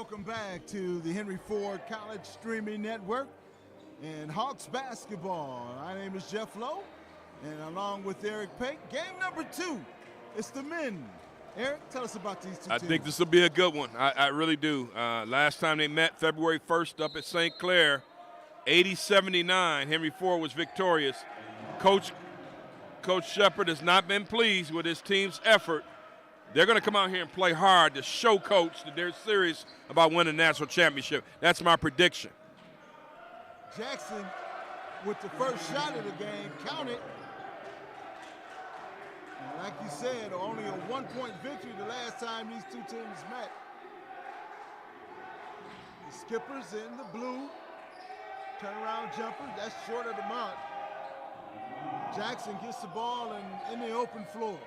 Welcome back to the Henry Ford College Streaming Network and Hawks basketball. My name is Jeff Lowe, and along with Eric Pate, game number 2. It's the men. Eric, tell us about these two teams. I think this will be a good one. I really do. Last time they met, February 1st up at St. Clair, 80-79. Henry Ford was victorious. Coach Shepard has not been pleased with his team's effort. They're going to come out here and play hard to show Coach that they're serious about winning the national championship. That's my prediction. Jackson with the first shot of the game counted. And like you said, only a 1-point victory the last time these two teams met. The Skippers in the blue. Turnaround jumper, that's short of the mark. Jackson gets the ball in the open floor.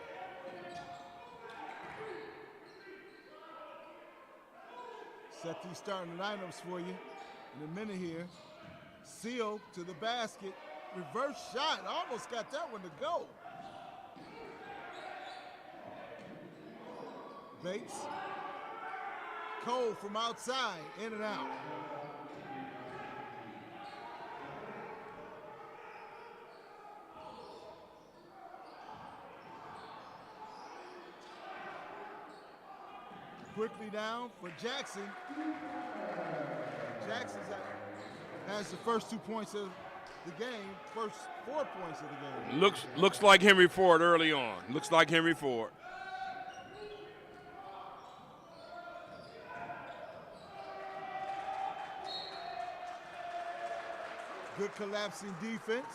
Set these starting lineups for you in a minute here. Seal to the basket. Reverse shot. Almost got that one to go. Bates. Cole from outside. In and out. Quickly down for Jackson. Jackson has the first 2 points of the game, first 4 points of the game. Looks like Henry Ford early on. Looks like Henry Ford. Good collapsing defense.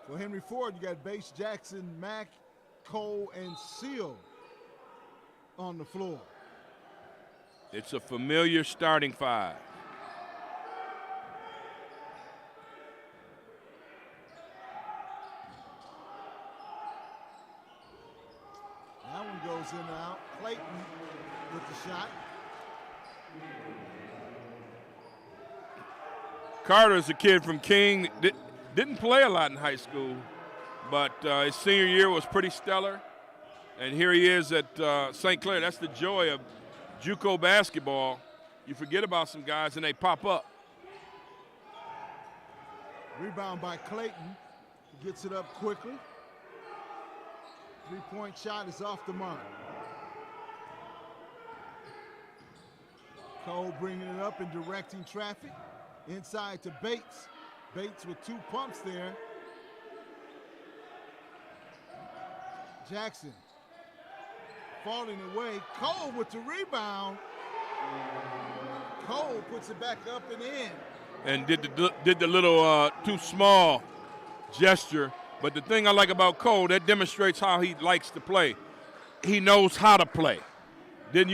For Henry Ford, you got Bates, Jackson, Mack, Cole, and Seal on the floor. It's a familiar starting five. That one goes in and out. Clayton with the shot. Carter's a kid from King. Didn't play a lot in high school, but his senior year was pretty stellar. And here he is at St. Clair. That's the joy of JUCO basketball. You forget about some guys and they pop up. Rebound by Clayton. He gets it up quickly. 3-point shot is off the mark. Cole bringing it up and directing traffic. Inside to Bates. Bates with 2 pumps there. Jackson falling away. Cole with the rebound. Cole puts it back up and in. And did the little too small gesture. But the thing I like about Cole, that demonstrates how he likes to play. He knows how to play. Didn't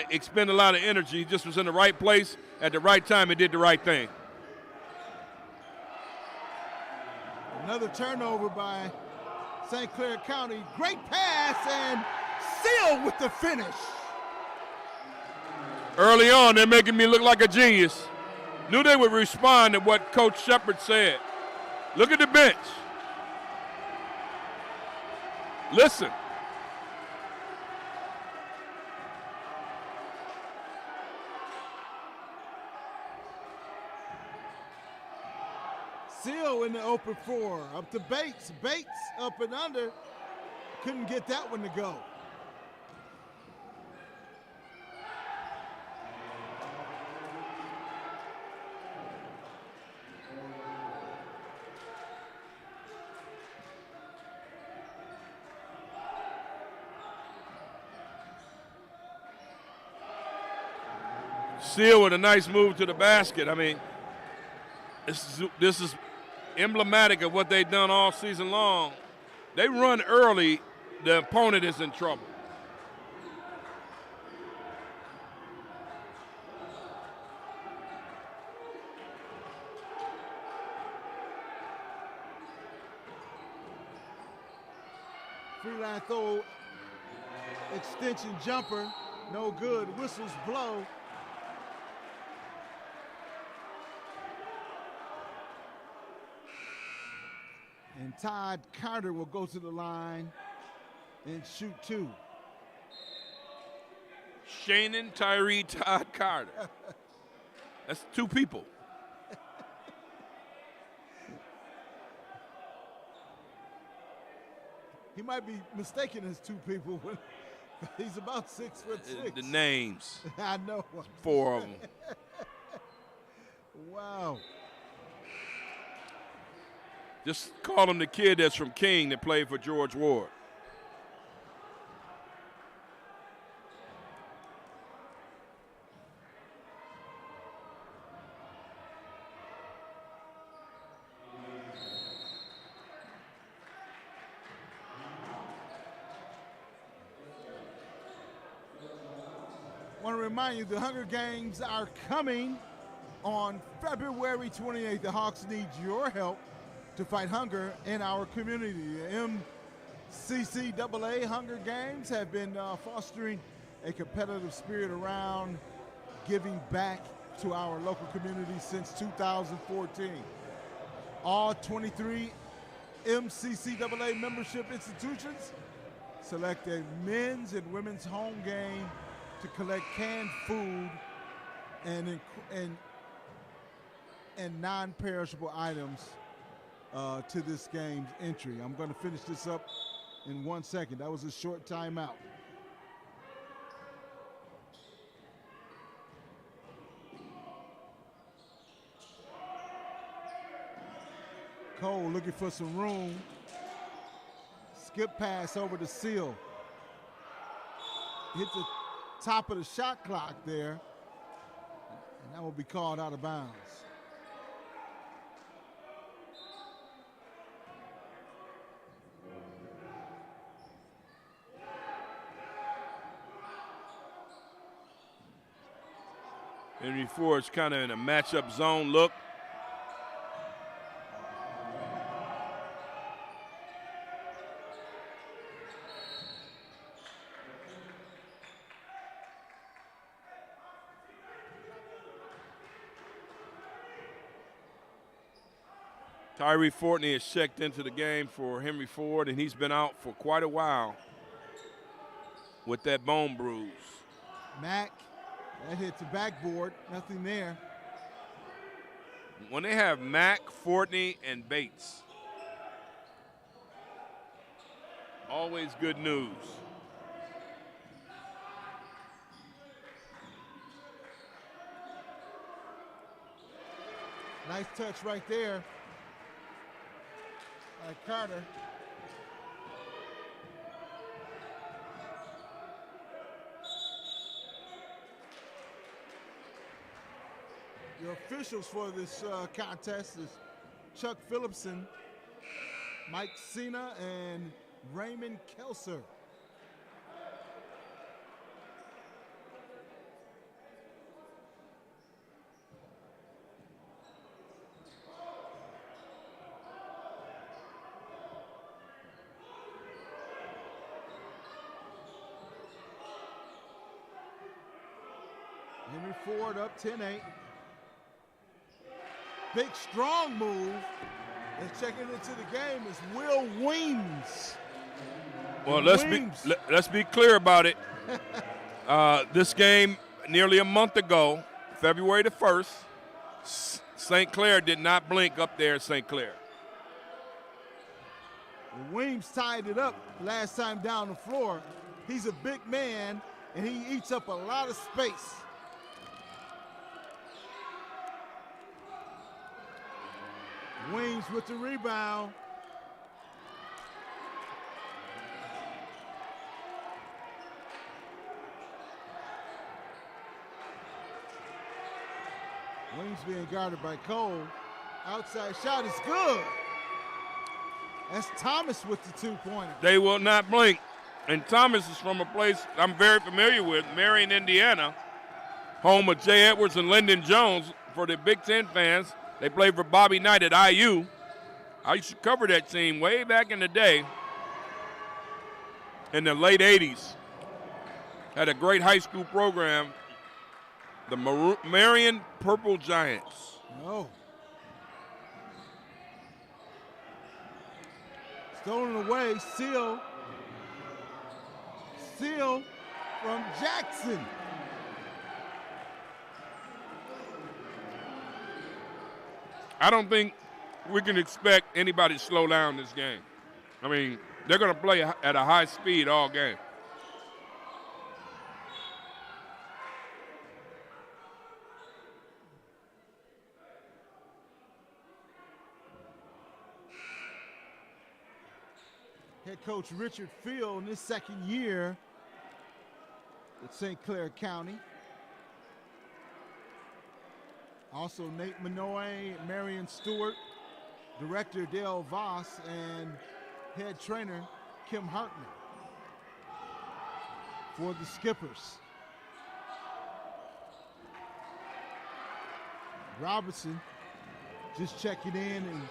expend a lot of energy. He just was in the right place at the right time and did the right thing. Another turnover by St. Clair County. Great pass and Seal with the finish. Early on, they're making me look like a genius. Knew they would respond to what Coach Shepard said. Look at the bench. Listen. Seal in the open floor. Up to Bates. Bates up and under. Couldn't get that one to go. Seal with a nice move to the basket. I mean, this is emblematic of what they've done all season long. They run early, the opponent is in trouble. Free line throw, extension jumper, no good. Whistles blow. And Todd Carter will go to the line and shoot 2. Shannon Tyree Todd Carter. That's 2 people. He might be mistaken as 2 people when he's about 6'6". The names. I know. 4 of them. Wow. Just call him the kid that's from King that played for George Ward. I want to remind you the Hunger Games are coming on February 28th. The Hawks need your help to fight hunger in our community. The MCCAA Hunger Games have been fostering a competitive spirit around giving back to our local community since 2014. All 23 MCCAA membership institutions select a men's and women's home game to collect canned food and non-perishable items to this game's entry. I'm going to finish this up in 1 second. That was a short timeout. Cole looking for some room. Skip pass over to Seal. Hit the top of the shot clock there, and that will be called out of bounds. Henry Ford's kind of in a matchup zone look. Tyree Fortney has checked into the game for Henry Ford, and he's been out for quite a while with that bone bruise. Mack, that hit the backboard, nothing there. When they have Mack, Fortney, and Bates, always good news. Nice touch right there by Carter. Your officials for this contest is Chuck Phillipson, Mike Cena, and Raymond Kelser. Henry Ford up 10-8. Big, strong move. And checking into the game is Will Weems. Well, let's be clear about it. This game, nearly a month ago, February the 1st, St. Clair did not blink up there at St. Clair. Weems tied it up last time down the floor. He's a big man, and he eats up a lot of space. Weems with the rebound. Weems being guarded by Cole. Outside shot is good. That's Thomas with the two-pointer. They will not blink. And Thomas is from a place I'm very familiar with, Marion, Indiana, home of Jay Edwards and Lyndon Jones. For the Big Ten fans, they played for Bobby Knight at IU. I used to cover that team way back in the day, in the late 80s. Had a great high school program, the Marion Purple Giants. No. Stolen away, Seal steal from Jackson. I don't think we can expect anybody to slow down this game. I mean, they're going to play at a high speed all game. Head coach Richard Field in his second year at St. Clair County. Also Nate Minoy, Marion Stewart, director Dale Voss, and head trainer Kim Hartman for the Skippers. Robertson just checking in and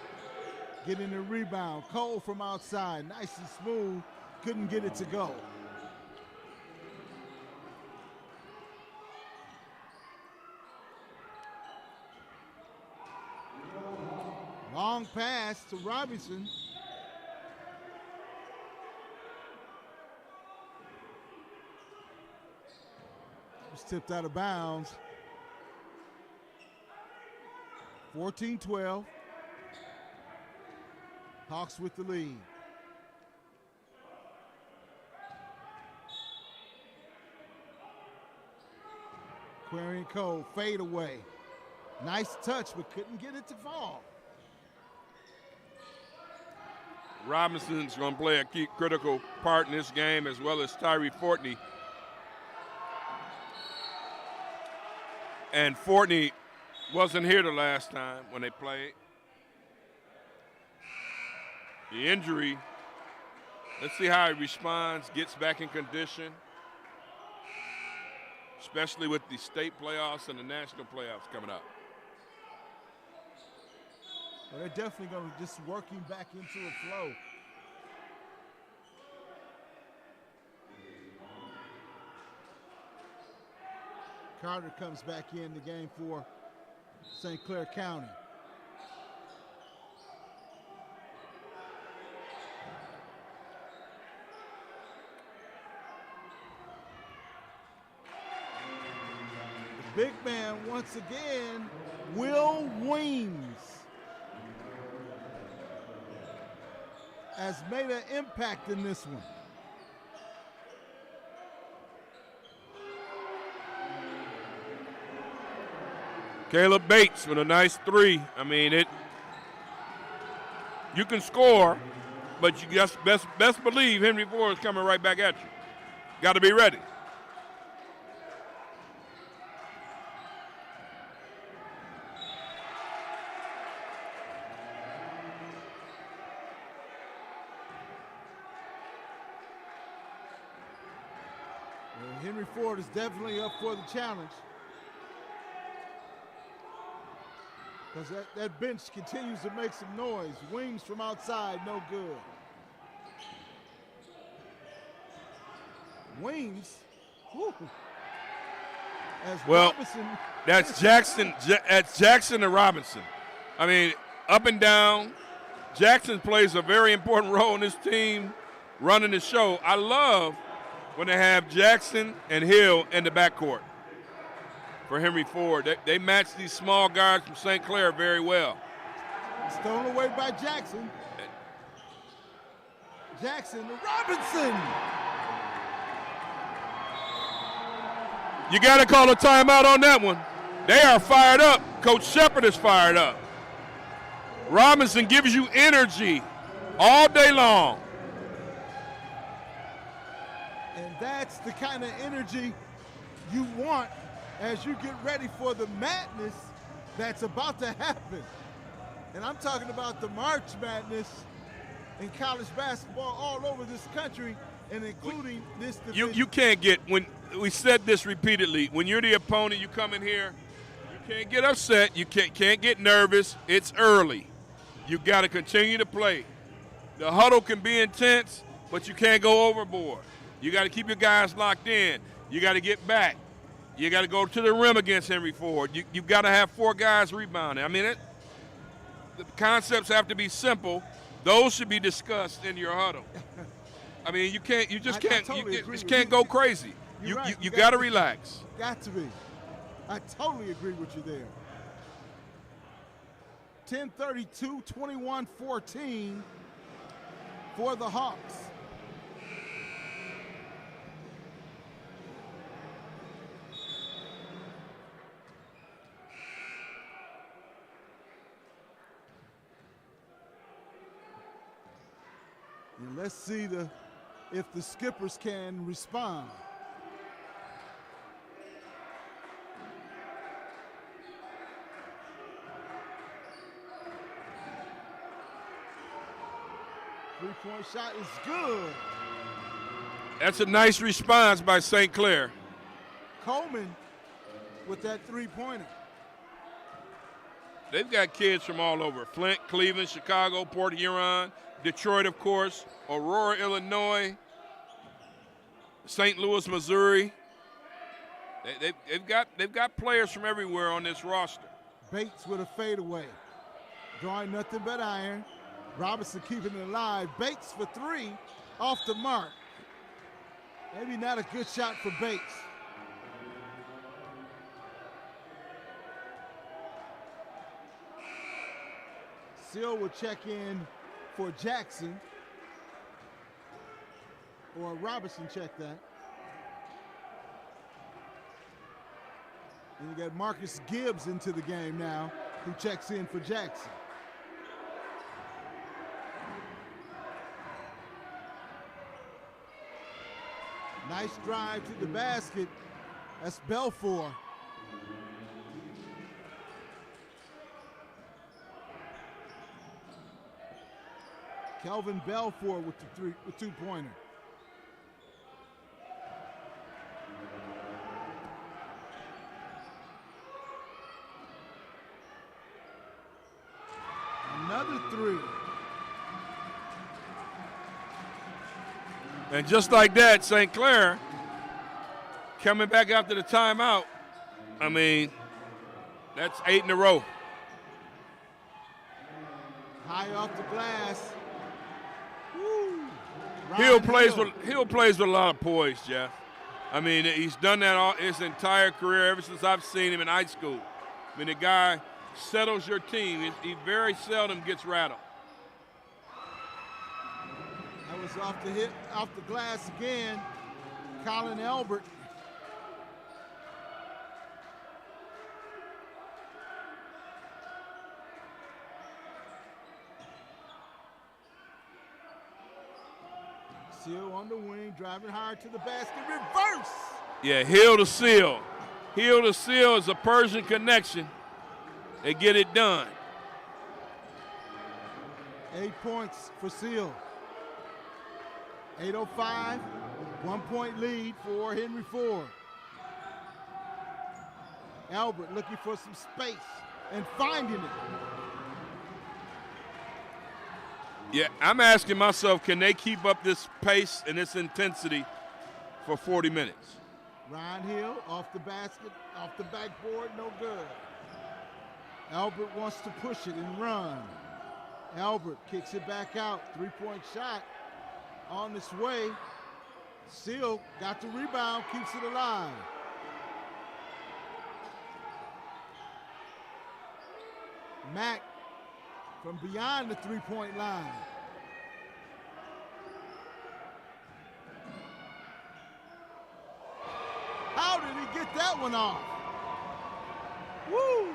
getting a rebound. Cole from outside, nice and smooth, couldn't get it to go. Long pass to Robinson. Was tipped out of bounds. 14-12. Hawks with the lead. Clair and Cole fade away. Nice touch, but couldn't get it to fall. Robinson's going to play a key critical part in this game, as well as Tyree Fortney. And Fortney wasn't here the last time when they played. The injury, let's see how he responds, gets back in condition, especially with the state playoffs and the national playoffs coming up. Well, they're definitely going to be just working back into a flow. Carter comes back in the game for St. Clair County. The big man once again, Will Weems, has made an impact in this one. Caleb Bates with a nice three. I mean, you can score, but you just best believe Henry Ford is coming right back at you. Got to be ready. Henry Ford is definitely up for the challenge, because that bench continues to make some noise. Wings from outside, no good. Wings, whew. Well, Robinson, that's Jackson. That's Jackson and Robinson. I mean, up and down. Jackson plays a very important role in this team running the show. I love when they have Jackson and Hill in the backcourt for Henry Ford. They match these small guards from St. Clair very well. Stolen away by Jackson. Jackson to Robinson. You got to call a timeout on that one. They are fired up. Coach Shepard is fired up. Robinson gives you energy all day long. And that's the kind of energy you want as you get ready for the madness that's about to happen. And I'm talking about the March Madness in college basketball all over this country, and including this division. You can't get, when we said this repeatedly, when you're the opponent, you come in here, you can't get upset, you can't get nervous. It's early. You got to continue to play. The huddle can be intense, but you can't go overboard. You got to keep your guys locked in. You got to get back. You got to go to the rim against Henry Ford. You've got to have 4 guys rebounding. I mean, the concepts have to be simple. Those should be discussed in your huddle. I mean, you just I can't, totally you agree just with can't you. go crazy. You're right. You got to relax. Got to be. I totally agree with you there. 10:32, 21-14 for the Hawks. And let's see if the skippers can respond. Three-point shot is good. That's a nice response by St. Clair. Coleman with that three-pointer. They've got kids from all over. Flint, Cleveland, Chicago, Port Huron, Detroit, of course, Aurora, Illinois, St. Louis, Missouri. They've got players from everywhere on this roster. Bates with a fadeaway. Drawing nothing but iron. Robinson keeping it alive. Bates for three, off the mark. Maybe not a good shot for Bates. Seal will check in for Jackson. Or Robinson check that. And you got Marcus Gibbs into the game now, who checks in for Jackson. Nice drive to the basket. That's Belfour. Kelvin Belfour with the two-pointer. Another three. And just like that, St. Clair coming back after the timeout. I mean, that's 8 in a row. High off the glass. Woo. Hill plays with a lot of poise, Jeff. I mean, he's done that all his entire career, ever since I've seen him in high school. I mean, the guy settles your team. He very seldom gets rattled. That was off the glass again. Colin Albert. Seal on the wing, driving hard to the basket, reverse. Yeah, heel to seal. Heel to seal is a Persian connection. They get it done. 8 points for Seal. 8:05, 1 point lead for Henry Ford. Albert looking for some space and finding it. Yeah, I'm asking myself, can they keep up this pace and this intensity for 40 minutes? Ryan Hill off the basket, off the backboard, no good. Albert wants to push it and run. Albert kicks it back out, three-point shot on its way. Seal got the rebound, keeps it alive. Mack from beyond the three-point line. How did he get that one off? Woo!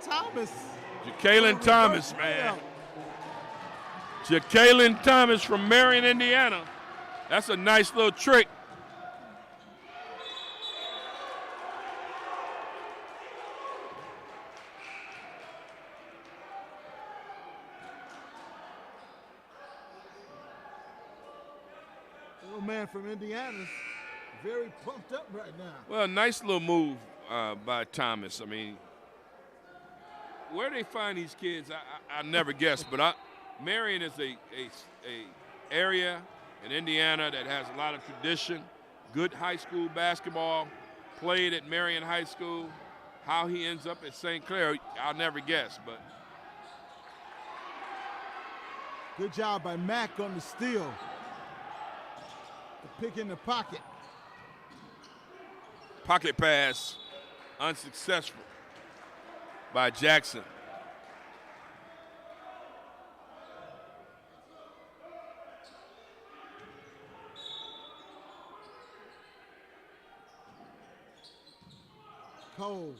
Thomas. Jacalen Thomas, man. Jacalen Thomas from Marion, Indiana. That's a nice little trick. Little man from Indiana's very pumped up right now. Well, nice little move by Thomas. I mean, where they find these kids, I never guessed, but Marion is a area in Indiana that has a lot of tradition, good high school basketball, played at Marion High School. How he ends up at St. Clair, I'll never guess, but. Good job by Mack on the steal. The pick in the pocket. Pocket pass unsuccessful by Jackson. Cole,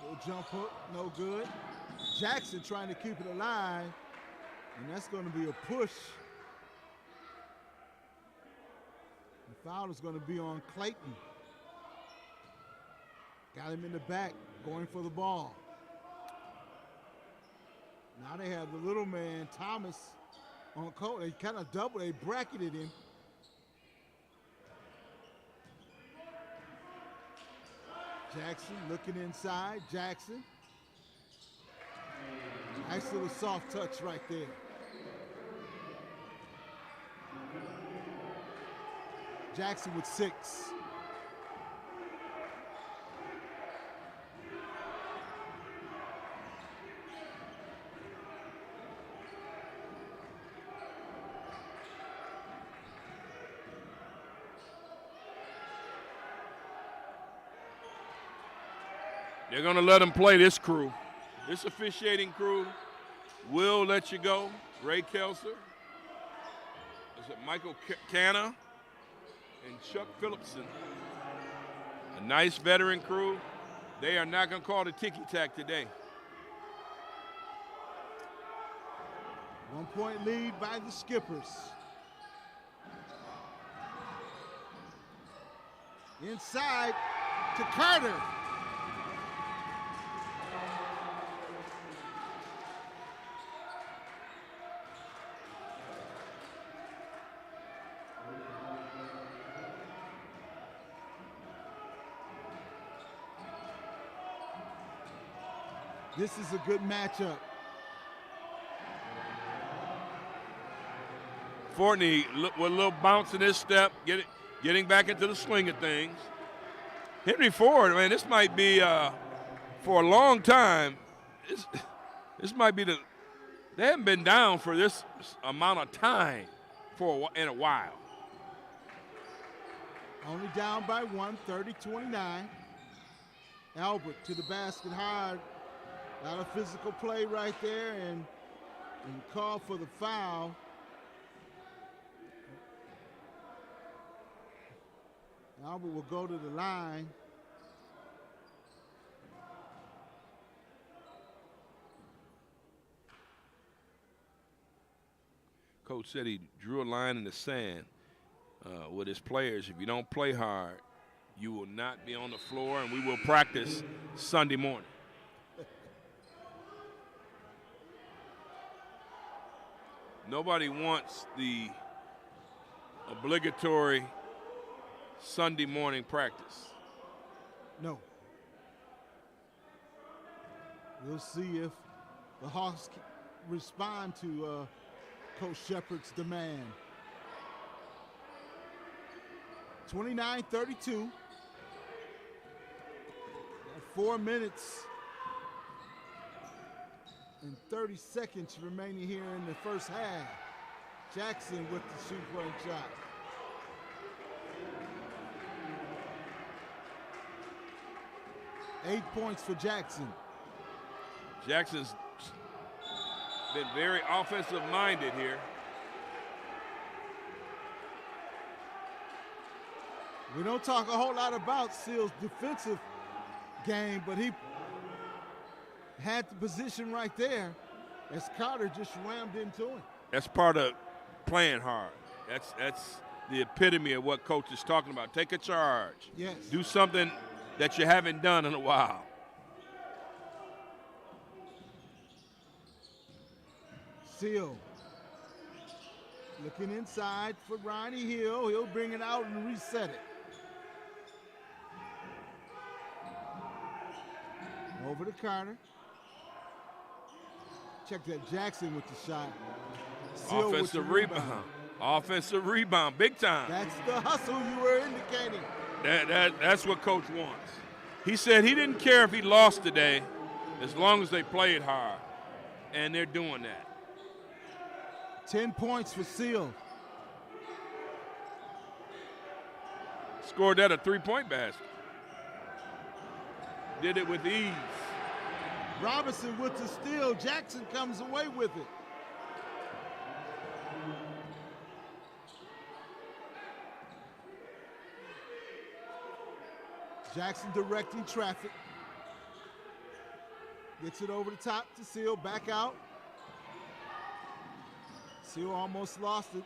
little jump hook, no good. Jackson trying to keep it alive, and that's going to be a push. The foul is going to be on Clayton. Got him in the back, going for the ball. Now they have the little man, Thomas, on Cole. They kind of double, they bracketed him. Jackson looking inside, Jackson. Nice little soft touch right there. Jackson with 6. They're going to let him play this crew. This officiating crew will let you go. Ray Kelser, is it Michael Canna, and Chuck Phillipson. A nice veteran crew. They are not going to call the ticky-tack today. 1 point lead by the Skippers. Inside to Carter. This is a good matchup. Fortney with a little bounce in his step, getting back into the swing of things. Henry Ford, man, this might be for a long time. This might be they haven't been down for this amount of time in a while. Only down by 1, 30-29. Albert to the basket hard. A lot of physical play right there and call for the foul. Albert will go to the line. Coach said he drew a line in the sand with his players. If you don't play hard, you will not be on the floor, and we will practice Sunday morning. Nobody wants the obligatory Sunday morning practice. No. We'll see if the Hawks respond to Coach Shepard's demand. 29-32. Got 4 minutes and 30 seconds remaining here in the first half. Jackson with the two-point shot. Eight points for Jackson. Jackson's been very offensive-minded here. We don't talk a whole lot about Seals' defensive game, but he had the position right there as Carter just rammed into him. That's part of playing hard. That's the epitome of what Coach is talking about. Take a charge. Yes. Do something that you haven't done in a while. Seal looking inside for Ronnie Hill. He'll bring it out and reset it. Over to Carter. Check that, Jackson with the shot. Seal Offensive rebound. Offensive rebound, big time. That's the hustle you were indicating. That's what Coach wants. He said he didn't care if he lost today as long as they played hard, and they're doing that. 10 points for Seal. scored that a three-point basket. Did it with ease. Robinson with the steal. Jackson comes away with it. Jackson directing traffic. Gets it over the top to Seal, back out. Seal almost lost it.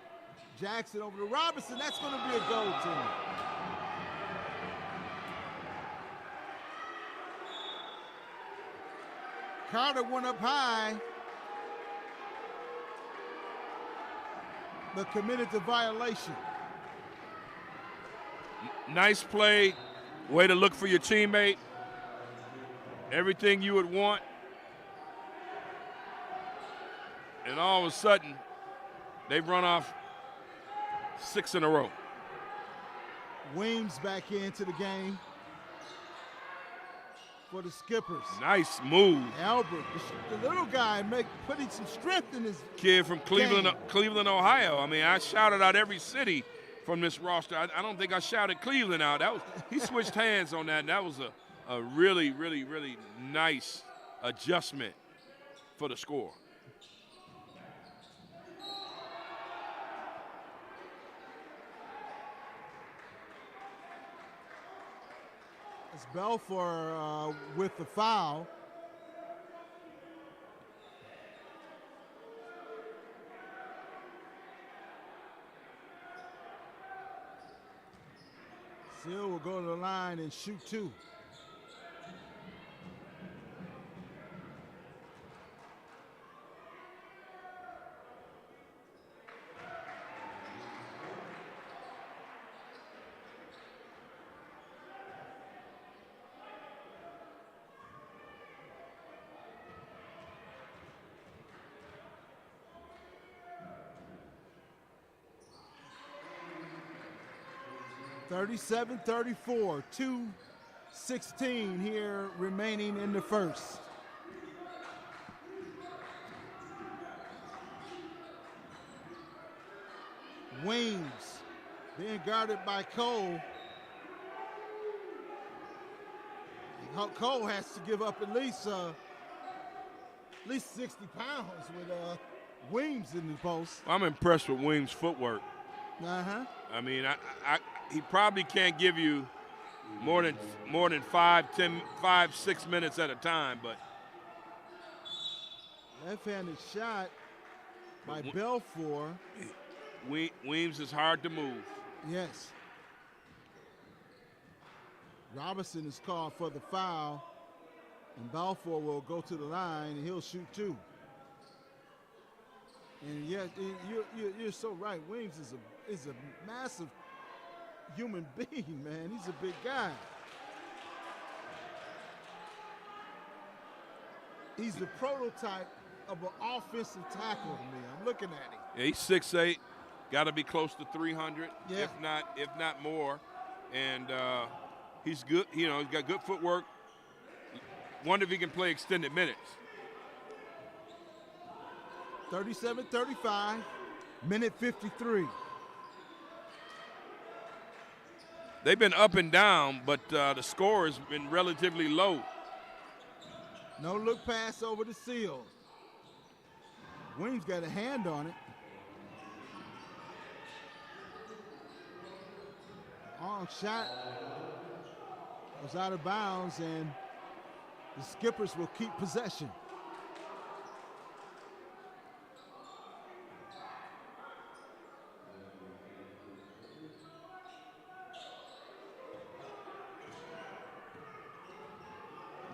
Jackson over to Robinson. That's going to be a goal to him. Carter went up high, but committed the violation. Nice play. Way to look for your teammate. Everything you would want. And all of a sudden, they've run off 6 in a row. Weems back into the game for the Skippers. Nice move. Albert, the little guy, putting some strength in his kid from Cleveland, game. Cleveland, Ohio. I mean, I shouted out every city from this roster. I don't think I shouted Cleveland out. He switched hands on that, and that was a really, really, really nice adjustment for the score. It's Belfour with the foul. Seal will go to the line and shoot 2. (37-34), 2:16 here remaining in the first. Weems being guarded by Cole. Cole has to give up at least 60 pounds with Weems in the post. I'm impressed with Weems' footwork. I mean, he probably can't give you more than 5, 6 minutes at a time, but left-handed shot by Belfour. Weems is hard to move. Yes. Robinson is called for the foul, and Belfour will go to the line and he'll shoot 2. And yeah, you're so right. Weems is a massive human being, man. He's a big guy. He's the prototype of an offensive tackle to me. I'm looking at him. Yeah, he's 6'8", got to be close to 300, yeah. if not more. And he's good. You know, he's got good footwork. Wonder if he can play extended minutes. 37-35, minute 53. They've been up and down, but the score has been relatively low. No look pass over the Seal. Weems got a hand on it. Long shot was out of bounds, and the Skippers will keep possession.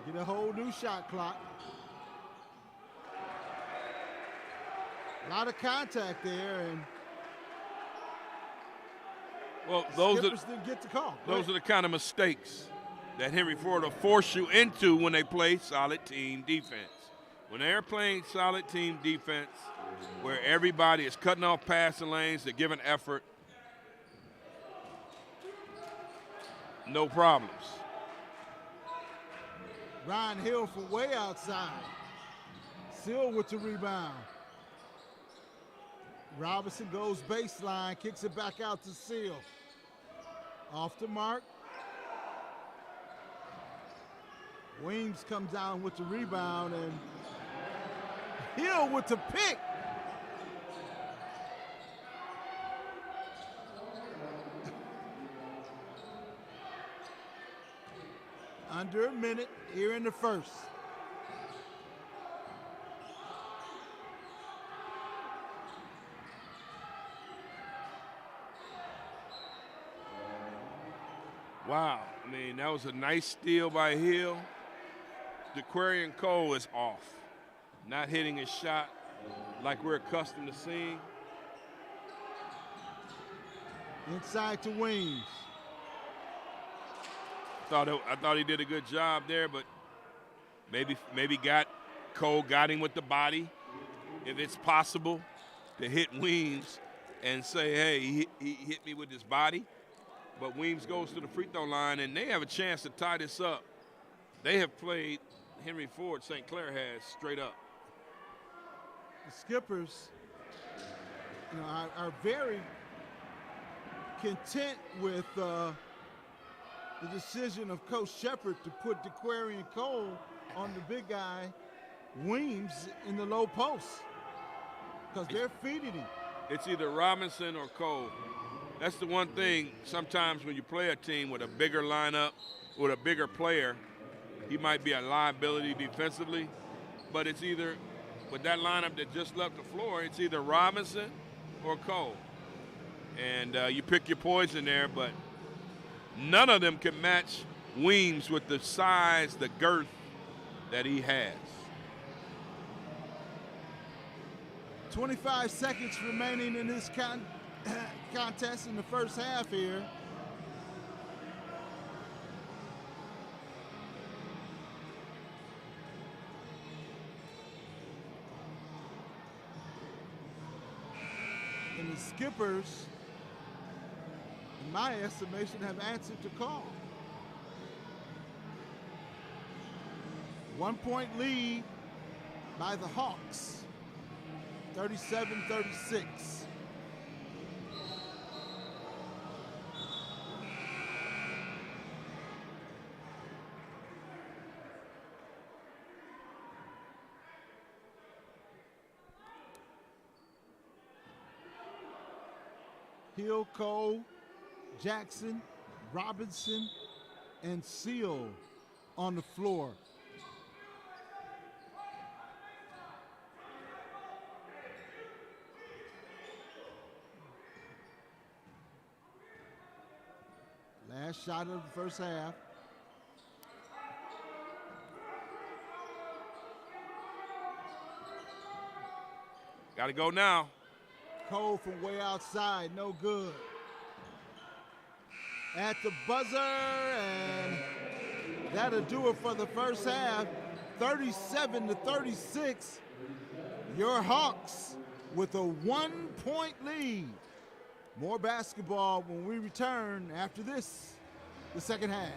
Get a whole new shot clock. A lot of contact there, and well, Skippers didn't get the call. Those are the kind of mistakes that Henry Ford will force you into when they play solid team defense. When they're playing solid team defense, where everybody is cutting off passing lanes, they're giving effort, no problems. Ryan Hill from way outside. Seal with the rebound. Robinson goes baseline, kicks it back out to Seal. Off the mark. Weems comes down with the rebound, and Hill with the pick. Under a minute here in the first. Wow, I mean, that was a nice steal by Hill. DeQuarian Cole is off, not hitting his shot like we're accustomed to seeing. Inside to Weems. I thought he did a good job there, but maybe Cole got him with the body. If it's possible to hit Weems and say, hey, he hit me with his body. But Weems goes to the free throw line, and they have a chance to tie this up. They have played, Henry Ford, St. Clair has, straight up. The Skippers, are very content with the decision of Coach Shepard to put DeQuarian Cole on the big guy, Weems, in the low post, because they're feeding him. It's either Robinson or Cole. That's the one thing, sometimes when you play a team with a bigger lineup, with a bigger player, he might be a liability defensively, but it's either, with that lineup that just left the floor, it's either Robinson or Cole. And you pick your poison there, but none of them can match Weems with the size, the girth that he has. 25 seconds remaining in this contest in the first half here. And the Skippers, in my estimation, have answered the call. 1 point lead by the Hawks, 37-36. Hill, Cole, Jackson, Robinson, and Seal on the floor. Last shot of the first half. Got to go now. Cole from way outside, no good. At the buzzer, and that'll do it for the first half. 37-36. Your Hawks with a 1 point lead. More basketball when we return after this, the second half.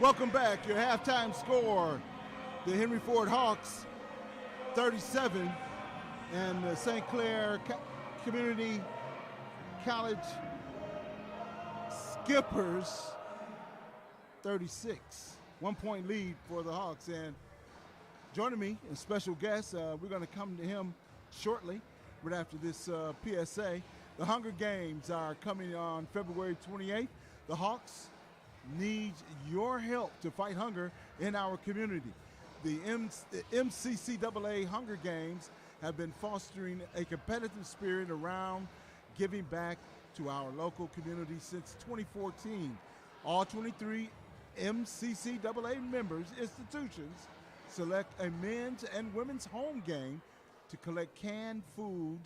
Welcome back. Your halftime score, the Henry Ford Hawks 37 and the St. Clair Community College Skippers 36. 1 point lead for the Hawks. And joining me, a special guest, we're going to come to him shortly, right after this PSA. The Hunger Games are coming on February 28th. The Hawks need your help to fight hunger in our community. The MCCAA Hunger Games have been fostering a competitive spirit around giving back to our local community since 2014. All 23 MCCAA members institutions select a men's and women's home game to collect canned food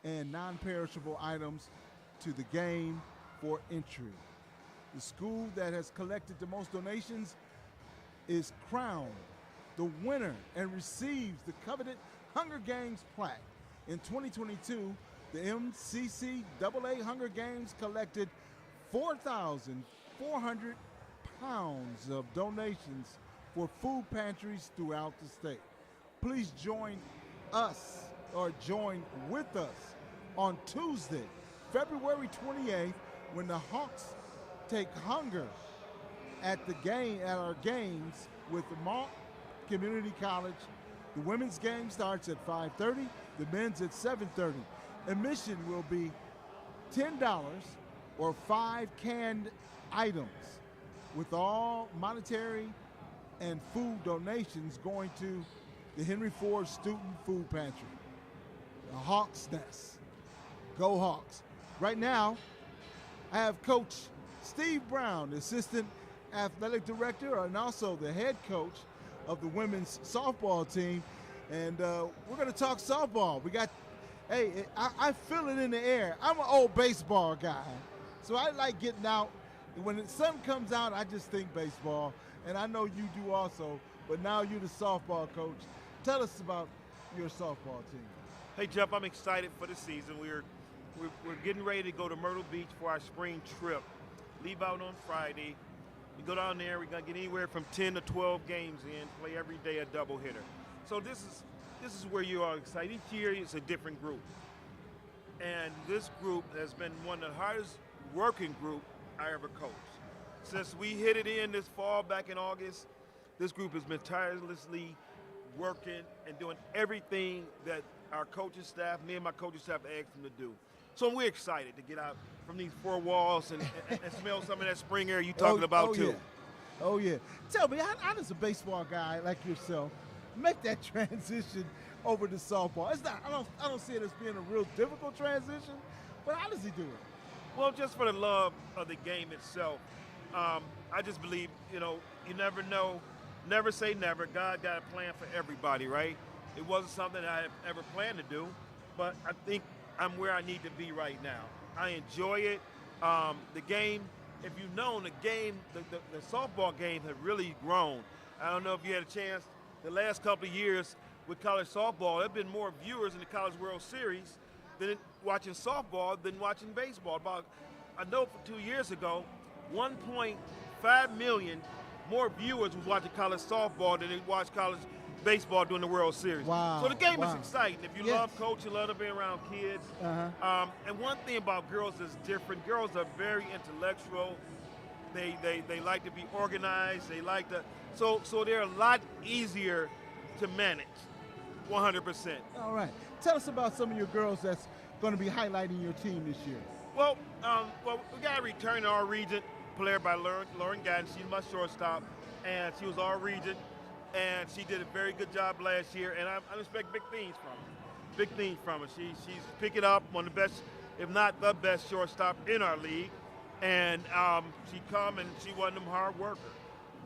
and non-perishable items to the game for entry. The school that has collected the most donations is crowned the winner and receives the coveted Hunger Games plaque. In 2022, the MCCAA Hunger Games collected 4,400 pounds of donations for food pantries throughout the state. Please join us or join with us on Tuesday, February 28th, when the Hawks take hunger at our games with the Mont Community College. The women's game starts at 5:30, the men's at 7:30. Admission will be $10 or 5 canned items, with all monetary and food donations going to the Henry Ford Student Food Pantry. The Hawks Nest. Go Hawks. Right now, I have Coach Steve Brown, the Assistant Athletic Director and also the head coach of the women's softball team. And we're going to talk softball. I feel it in the air. I'm an old baseball guy, so I like getting out. When the sun comes out, I just think baseball, and I know you do also, but now you're the softball coach. Tell us about your softball team. Hey, Jeff, I'm excited for the season. We're getting ready to go to Myrtle Beach for our spring trip. Leave out on Friday. We go down there, we're going to get anywhere from 10 to 12 games in, play every day a doubleheader. So this is where you are excited. Each year it's a different group. And this group has been one of the hardest working group I ever coached. Since we hit it in this fall back in August, this group has been tirelessly working and doing everything that our coaching staff, me and my coaching staff asked them to do. So we're excited to get out from these four walls and smell some of that spring air you're talking about too. Yeah. Oh yeah. Tell me, how does a baseball guy like yourself make that transition over to softball? It's not. I don't see it as being a real difficult transition, but how does he do it? Well, just for the love of the game itself. I just believe, you never know, never say never. God got a plan for everybody, right? It wasn't something I had ever planned to do, but I think I'm where I need to be right now. I enjoy it. The game, if you've known the game, the softball game has really grown. I don't know if you had a chance the last couple of years with college softball, there have been more viewers in the College World Series than watching softball than watching baseball. I know for 2 years ago, 1.5 million more viewers was watching college softball than they watched college baseball during the World Series. Wow. So the game is exciting. If you love coaching, love to be around kids. And one thing about girls is different. Girls are very intellectual. They like to be organized. They like to, so they're a lot easier to manage, 100%. All right. Tell us about some of your girls that's going to be highlighting your team this year. Well, we got a return to our region player by Lauren Gatton. She's my shortstop, and she was our region, and she did a very good job last year, and I expect big things from her. She's picking up one of the best, if not the best shortstop in our league, and she come and she one of them hard workers.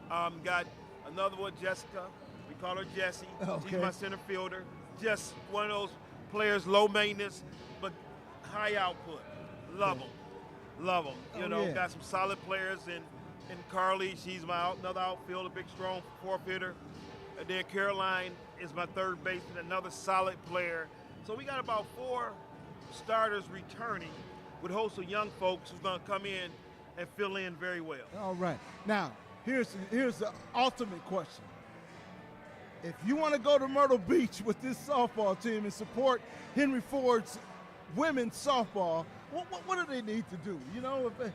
Got another one, Jessica. We call her Jessie. Okay. She's my center fielder. Just one of those players, low maintenance, but high output. Love them. Got some solid players in Carly. She's another outfielder, big, strong fourth hitter. And then Caroline is my third baseman, another solid player. So we got about 4 starters returning with a host of young folks who's going to come in and fill in very well. All right. Now, here's the ultimate question. If you want to go to Myrtle Beach with this softball team and support Henry Ford's women's softball, what do they need to do? You know, do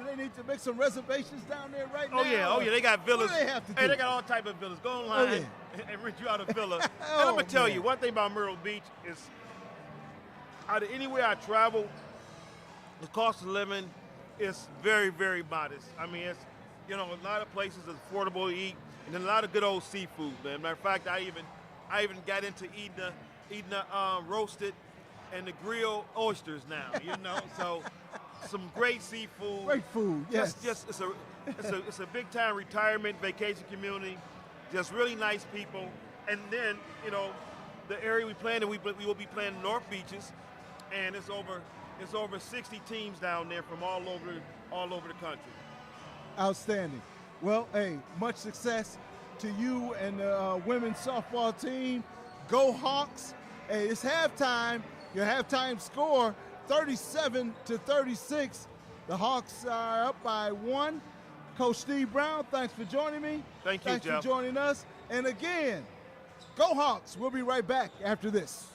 they need to make some reservations down there right now? Oh yeah, they got villas. What do they have to do? Hey, they got all type of villas. Go online and rent you out a villa. And I'm gonna tell you one thing about Myrtle Beach is, out of anywhere I travel, the cost of living is very, very modest. I mean, it's, a lot of places is affordable to eat, and then a lot of good old seafood, man. Matter of fact, I even got into eating the roasted and the grilled oysters now. So some great seafood. Great food, yes. It's a big time retirement vacation community. Just really nice people, and then the area we play in, we will be playing North Beaches, and it's over 60 teams down there from all over the country. Outstanding. Well, hey, much success to you and the women's softball team. Go Hawks. Hey, it's halftime. Your halftime score, 37-36. The Hawks are up by 1. Coach Steve Brown, thanks for joining me. Thanks for joining us. And again, go Hawks. We'll be right back after this.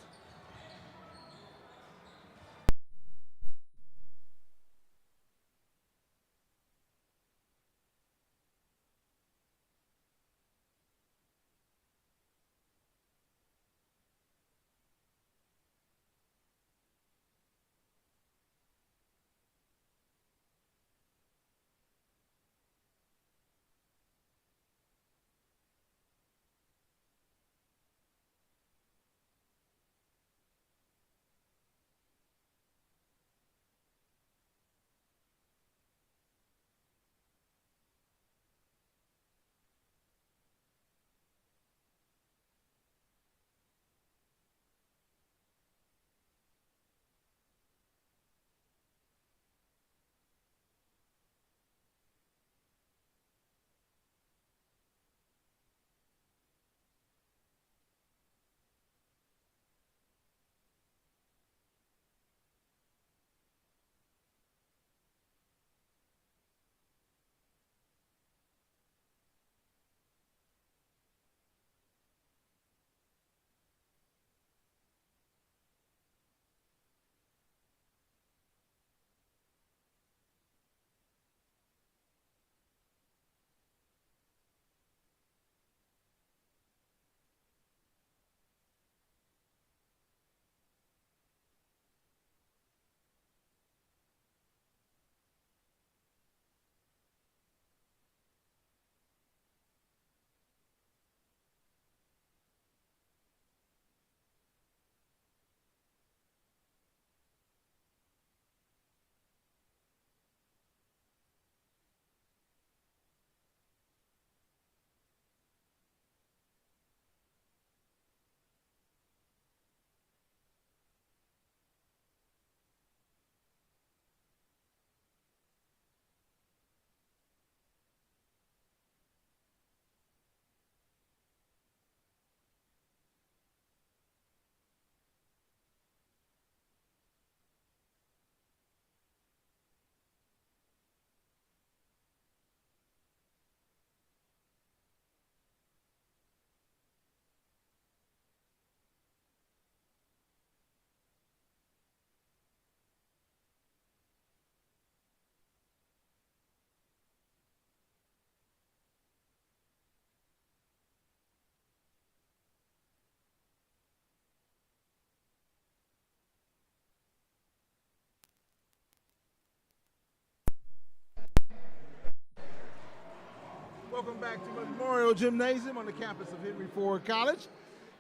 Welcome back to Memorial Gymnasium on the campus of Henry Ford College.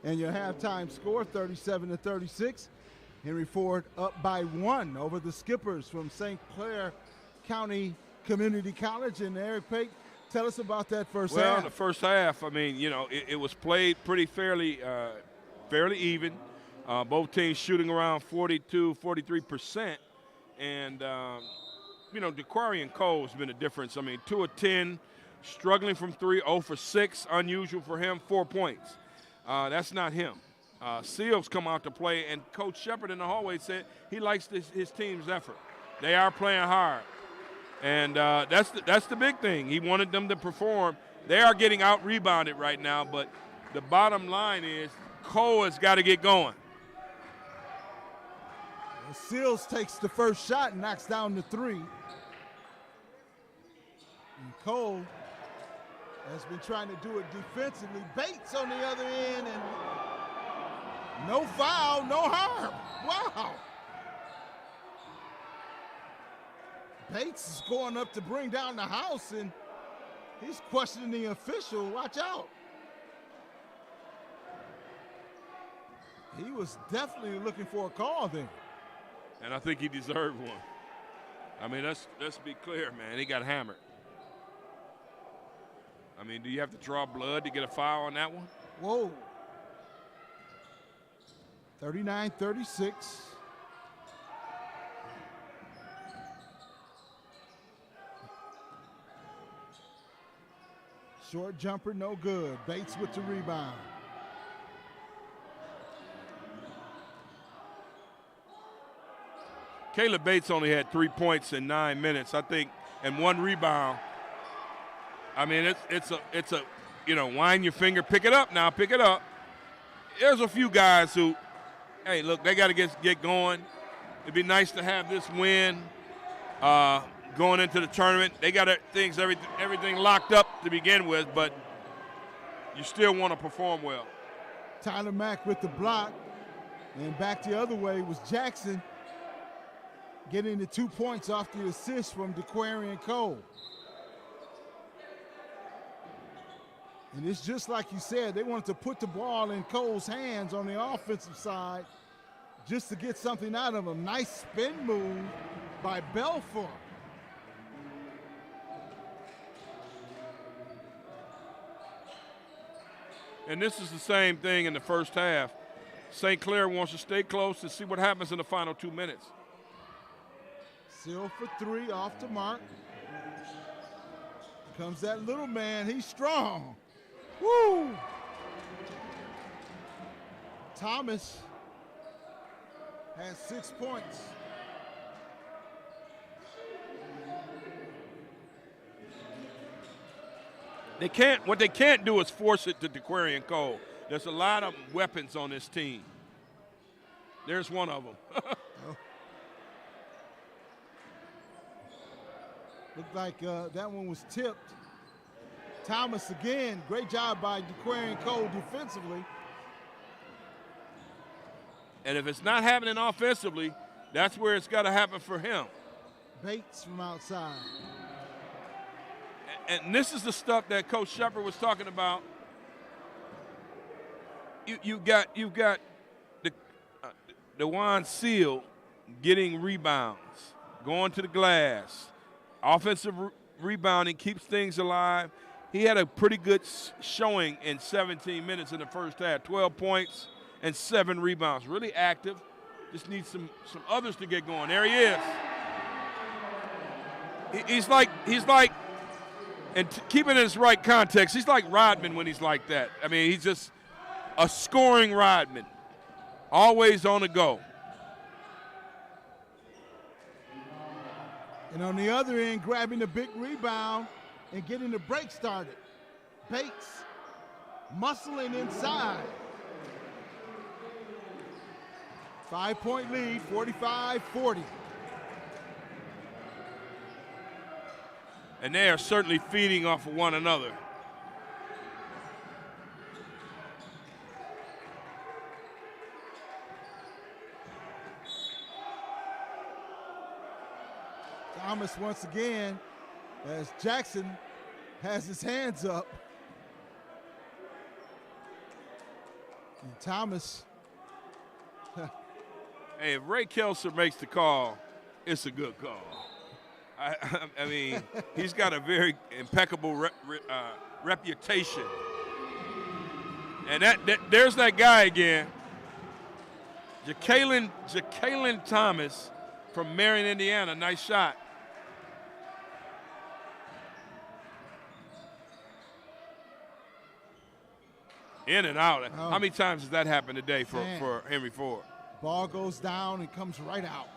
And your halftime score, 37-36. Henry Ford up by 1 over the Skippers from St. Clair County Community College. And Eric Pate, tell us about that first half. Well, the first half, I mean, it was played pretty fairly even. Both teams shooting around 42-43%. And, DeQuarian Cole's been a difference. I mean, 2 of 10. Struggling from 3, 0 for 6, unusual for him, 4 points. That's not him. Seals come out to play, and Coach Shepard in the hallway said he likes his team's effort. They are playing hard. And that's the big thing. He wanted them to perform. They are getting out-rebounded right now, but the bottom line is Cole has got to get going. Seals takes the first shot and knocks down the three. And Cole has been trying to do it defensively. Bates on the other end, and no foul, no harm. Wow. Bates is going up to bring down the house, and he's questioning the official. Watch out. He was definitely looking for a call there. And I think he deserved one. I mean, let's be clear, man. He got hammered. I mean, do you have to draw blood to get a foul on that one? Whoa. 39-36. Short jumper, no good. Bates with the rebound. Caleb Bates only had 3 points in 9 minutes, I think, and 1 rebound. I mean, it's a wind your finger, pick it up now, pick it up. There's a few guys who, hey, look, they got to get going. It'd be nice to have this win going into the tournament. They got everything locked up to begin with, but you still want to perform well. Tyler Mack with the block, and back the other way was Jackson, getting the 2 points off the assist from DeQuarian Cole. And it's just like you said, they wanted to put the ball in Cole's hands on the offensive side just to get something out of him. Nice spin move by Belfort. And this is the same thing in the first half. St. Clair wants to stay close and see what happens in the final 2 minutes. Seal for 3 off the mark. Comes that little man, he's strong. Woo! Thomas has 6 points. What they can't do is force it to DeQuarian Cole. There's a lot of weapons on this team. There's one of them. Looked like that one was tipped. Thomas again, great job by DeQuarian Cole defensively. And if it's not happening offensively, that's where it's got to happen for him. Bates from outside. And this is the stuff that Coach Shepard was talking about. You've got the DeJuan Seal getting rebounds, going to the glass. Offensive rebounding keeps things alive. He had a pretty good showing in 17 minutes in the first half, 12 points and 7 rebounds. Really active. Just needs some others to get going. There he is. He's like, and keep it in its right context, he's like Rodman when he's like that. I mean, he's just a scoring Rodman, always on the go. And on the other end, grabbing the big rebound and getting the break started. Bates muscling inside. 5-point lead, 45-40. And they are certainly feeding off of one another. Thomas once again, as Jackson has his hands up. And Thomas. Hey, if Ray Kelser makes the call, it's a good call. I mean, he's got a very impeccable reputation. And there's that guy again, Jacalen Thomas from Marion, Indiana. Nice shot. In and out. Oh. How many times has that happened today for Henry Ford? Ball goes down and comes right out.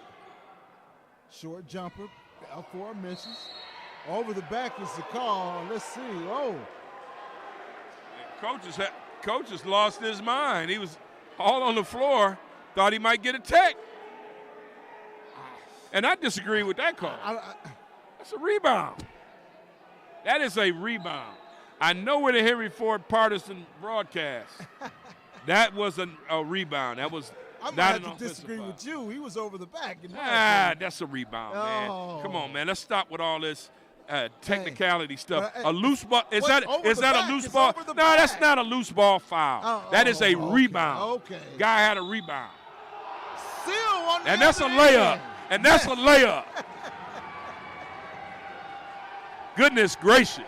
Short jumper, 4 misses. Over the back is the call. Let's see. Oh. Coach has lost his mind. He was all on the floor, thought he might get a tech. And I disagree with that call. That's a rebound. That is a rebound. I know we're the Henry Ford partisan broadcast. That was a rebound. That was I'm not going an to have to disagree foul. with you. He was over the back. That's a rebound, man. Oh. Come on, man. Let's stop with all this technicality stuff. Hey. A loose ball. Is that a loose It's ball? over the No, back. that's not a loose ball foul. That is a rebound. Okay. Guy had a rebound. Seal on the And that's a other layup. end. And that's a layup. Goodness gracious.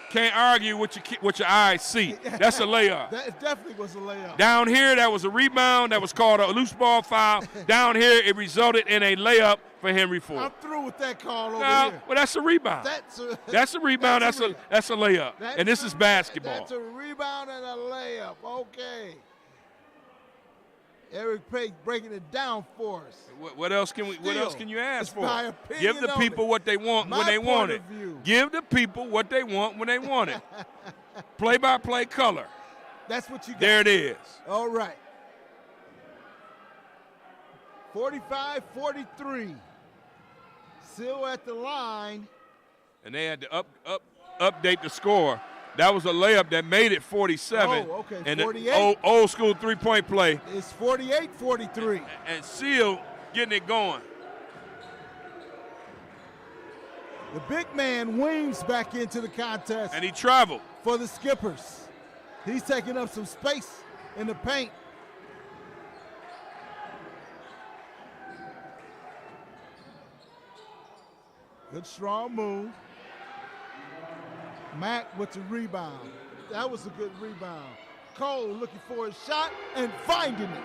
Can't argue what your eyes see. That's a layup. That definitely was a layup. Down here, that was a rebound. That was called a loose ball foul. Down here, it resulted in a layup for Henry Ford. I'm through with that call over here. Well, that's a rebound. That's a rebound. That's a layup. And this is basketball. That's a rebound and a layup. Okay. Eric Pate breaking it down for us. What else can you ask for? My opinion Give the people what they want when they want it. Give the people what they want when they want it. Play-by-play color. That's what you got. There it is. All right. 45-43. Still at the line. And they had to update the score. That was a layup that made it 47. Oh, okay, And 48. Old school three-point play. It's 48-43. And Seal getting it going. The big man Weems back into the contest. And he traveled. For the Skippers. He's taking up some space in the paint. Good strong move. Mack with the rebound. That was a good rebound. Cole looking for a shot and finding it.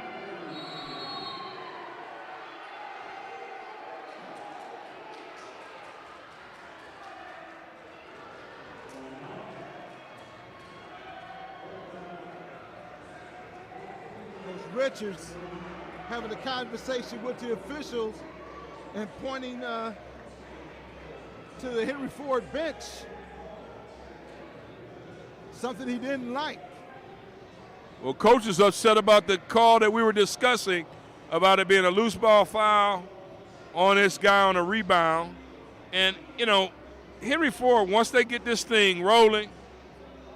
Coach Richards having a conversation with the officials and pointing to the Henry Ford bench. Something he didn't like. Well, Coach is upset about the call that we were discussing about it being a loose ball foul on this guy on a rebound. And, Henry Ford, once they get this thing rolling,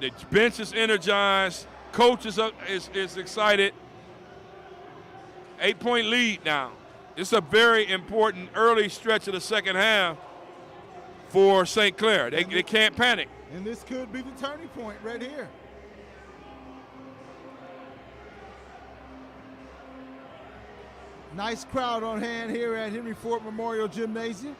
the bench is energized, Coach is excited. 8-point lead now. It's a very important early stretch of the second half for St. Clair. They can't panic. And this could be the turning point right here. Nice crowd on hand here at Henry Ford Memorial Gymnasium.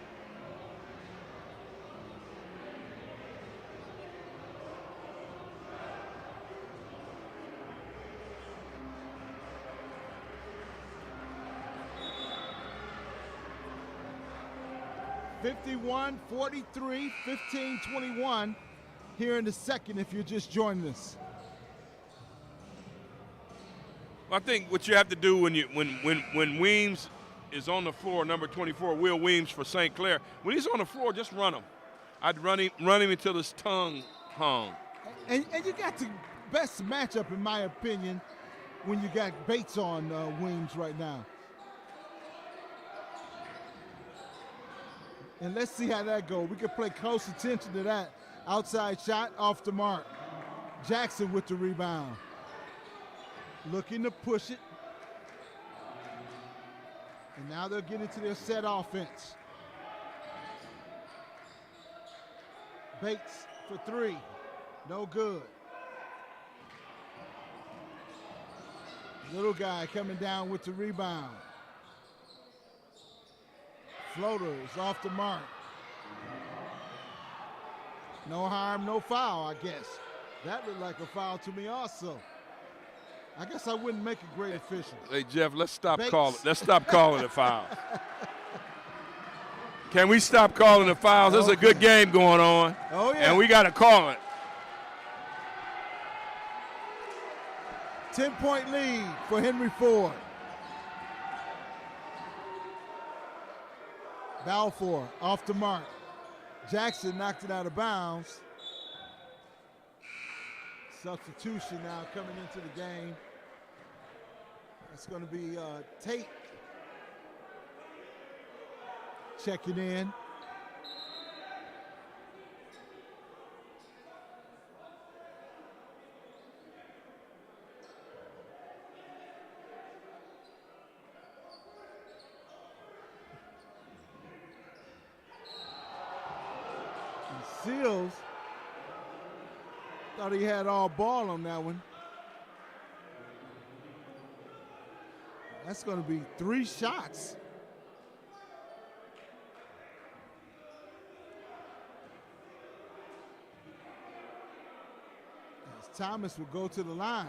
(51-43), 15-21 here in the second if you're just joining us. I think what you have to do when Weems is on the floor, number 24, Will Weems for St. Clair, when he's on the floor, just run him. I'd run him until his tongue hung. And you got the best matchup, in my opinion, when you got Bates on Weems right now. And let's see how that goes. We can play close attention to that. Outside shot off the mark. Jackson with the rebound. Looking to push it. And now they'll get into their set offense. Bates for three. No good. Little guy coming down with the rebound. Floater is off the mark. No harm, no foul, I guess. That looked like a foul to me also. I guess I wouldn't make a great official. Hey, Jeff, let's stop calling the fouls. Can we stop calling the fouls? There's a good game going on. Oh, yeah. And we got to call it. 10-point lead for Henry Ford. Balfour off the mark. Jackson knocked it out of bounds. Substitution now coming into the game. It's going to be Tate checking in. Seals thought he had all ball on that one. That's going to be 3 shots. As Thomas will go to the line.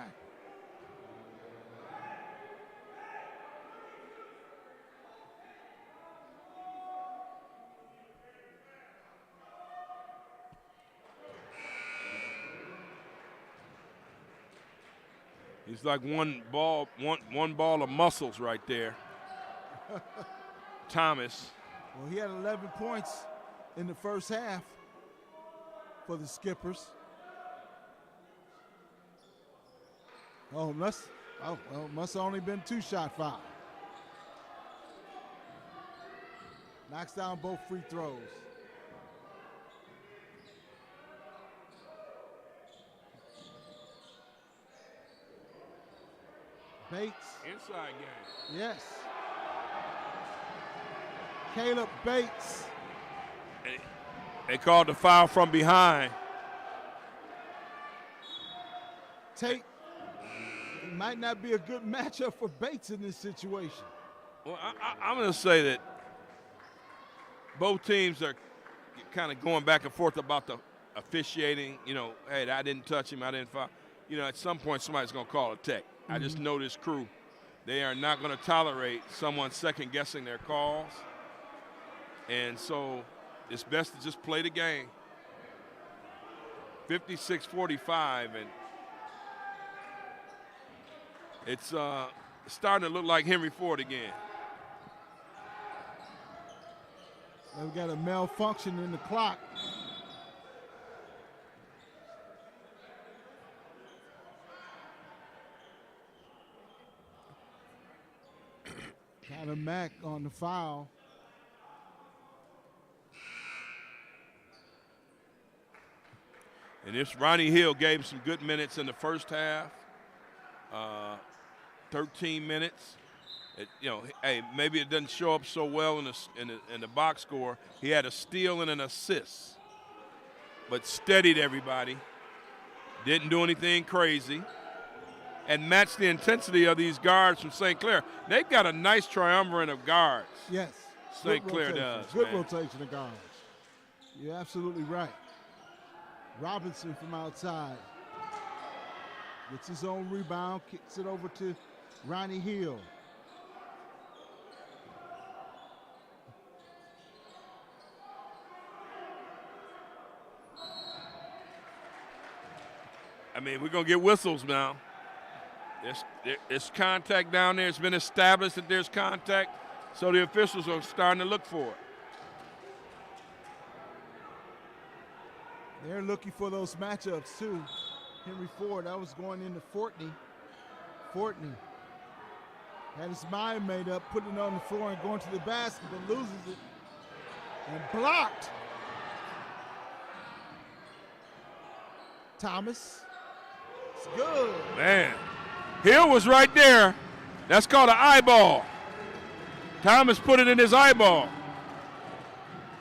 He's like one ball of muscles right there. Thomas. Well, he had 11 points in the first half for the Skippers. Must have only been 2 shot foul. Knocks down both free throws. Bates. Inside game. Yes. Caleb Bates. They called the foul from behind. Tate might not be a good matchup for Bates in this situation. Well, I'm going to say that both teams are kind of going back and forth about the officiating. You know, hey, I didn't touch him, I didn't foul. You know, at some point somebody's going to call a tech. I just know this crew. They are not going to tolerate someone second-guessing their calls. And so it's best to just play the game. 56-45, and it's starting to look like Henry Ford again. We've got a malfunction in the clock. Tyler Mack on the foul. And this Ronnie Hill gave him some good minutes in the first half. 13 minutes. Hey, maybe it doesn't show up so well in the box score. He had a steal and an assist, but steadied everybody. Didn't do anything crazy, and matched the intensity of these guards from St. Clair. They've got a nice triumvirate of guards. Yes. St. Clair does. Good rotation of guards. You're absolutely right. Robinson from outside. Gets his own rebound, kicks it over to Ronnie Hill. I mean, we're going to get whistles now. There's contact down there. It's been established that there's contact, so the officials are starting to look for it. They're looking for those matchups, too. Henry Ford, that was going into Fortney. Fortney had his mind made up, putting it on the floor and going to the basket, but loses it. And blocked. Thomas. It's good. Man, Hill was right there. That's called an eyeball. Thomas put it in his eyeball.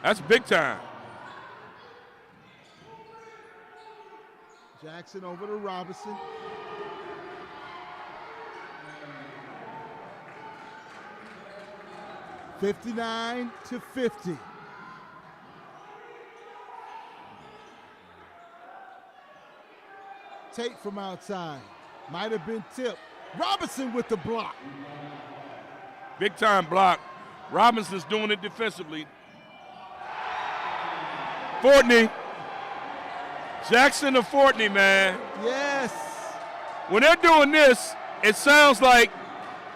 That's big time. Jackson over to Robinson. (59-50). Tate from outside. Might have been tipped. Robinson with the block. Big time block. Robinson's doing it defensively. Fortney. Jackson to Fortney, man. Yes. When they're doing this, it sounds like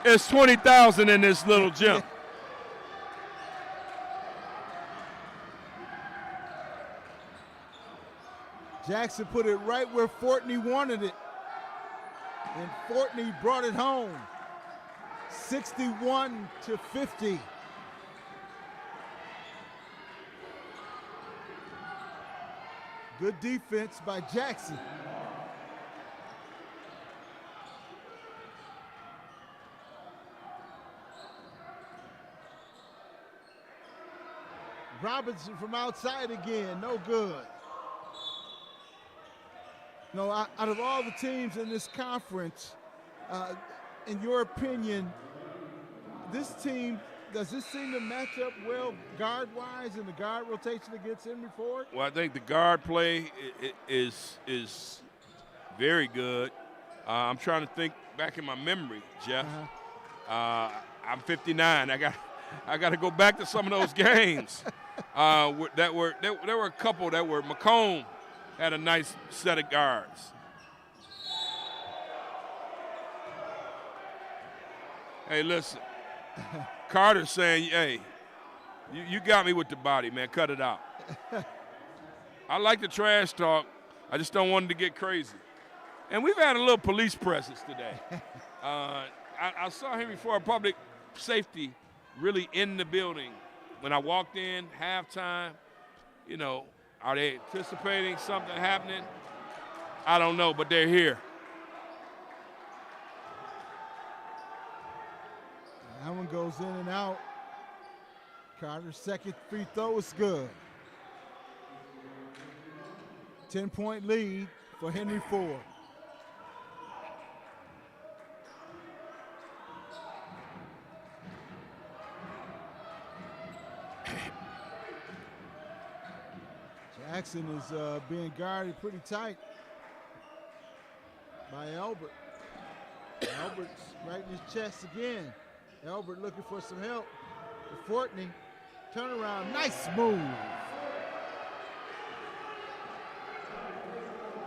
it's 20,000 in this little gym. Jackson put it right where Fortney wanted it. And Fortney brought it home. 61-50. Good defense by Jackson. Robinson from outside again, no good. No, out of all the teams in this conference, in your opinion, does this seem to match up well guard-wise in the guard rotation against Henry Ford? Well, I think the guard play is very good. I'm trying to think back in my memory, Jeff. I'm 59. I got to go back to some of those games. There were a couple that were McComb had a nice set of guards. Hey, listen, Carter's saying, hey, you got me with the body, man. Cut it out. I like the trash talk. I just don't want it to get crazy. And we've had a little police presence today. I saw Henry Ford Public Safety really in the building. When I walked in, halftime, you know, are they anticipating something happening? I don't know, but they're here. That one goes in and out. Carter's second free throw is good. 10-point lead for Henry Ford. Jackson is being guarded pretty tight by Albert. Albert's right in his chest again. Albert looking for some help. Fortney, turnaround, nice move.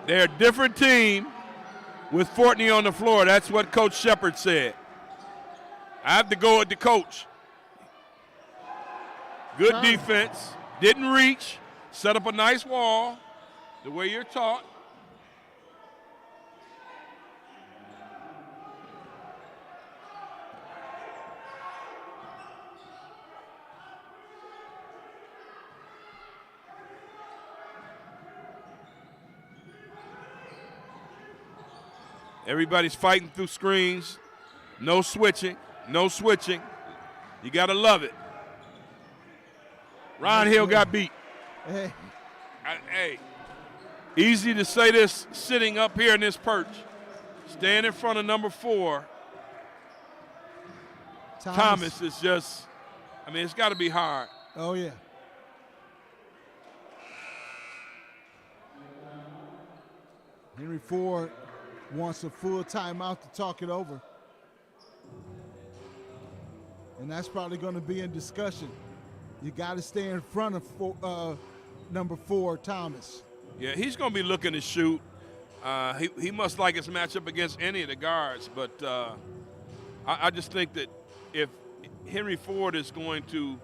They're a different team with Fortney on the floor. That's what Coach Shepard said. I have to go with the coach. Good defense, didn't reach. Set up a nice wall, the way you're taught. Everybody's fighting through screens. No switching, no switching. You got to love it. Ron Hill got beat. Hey, easy to say this sitting up here in this perch. Stand in front of number 4. Thomas is just, I mean, it's got to be hard. Oh, yeah. Henry Ford wants a full timeout to talk it over. And that's probably going to be in discussion. You got to stay in front of number 4, Thomas. Yeah, he's going to be looking to shoot. He must like his matchup against any of the guards, but I just think that if Henry Ford is going to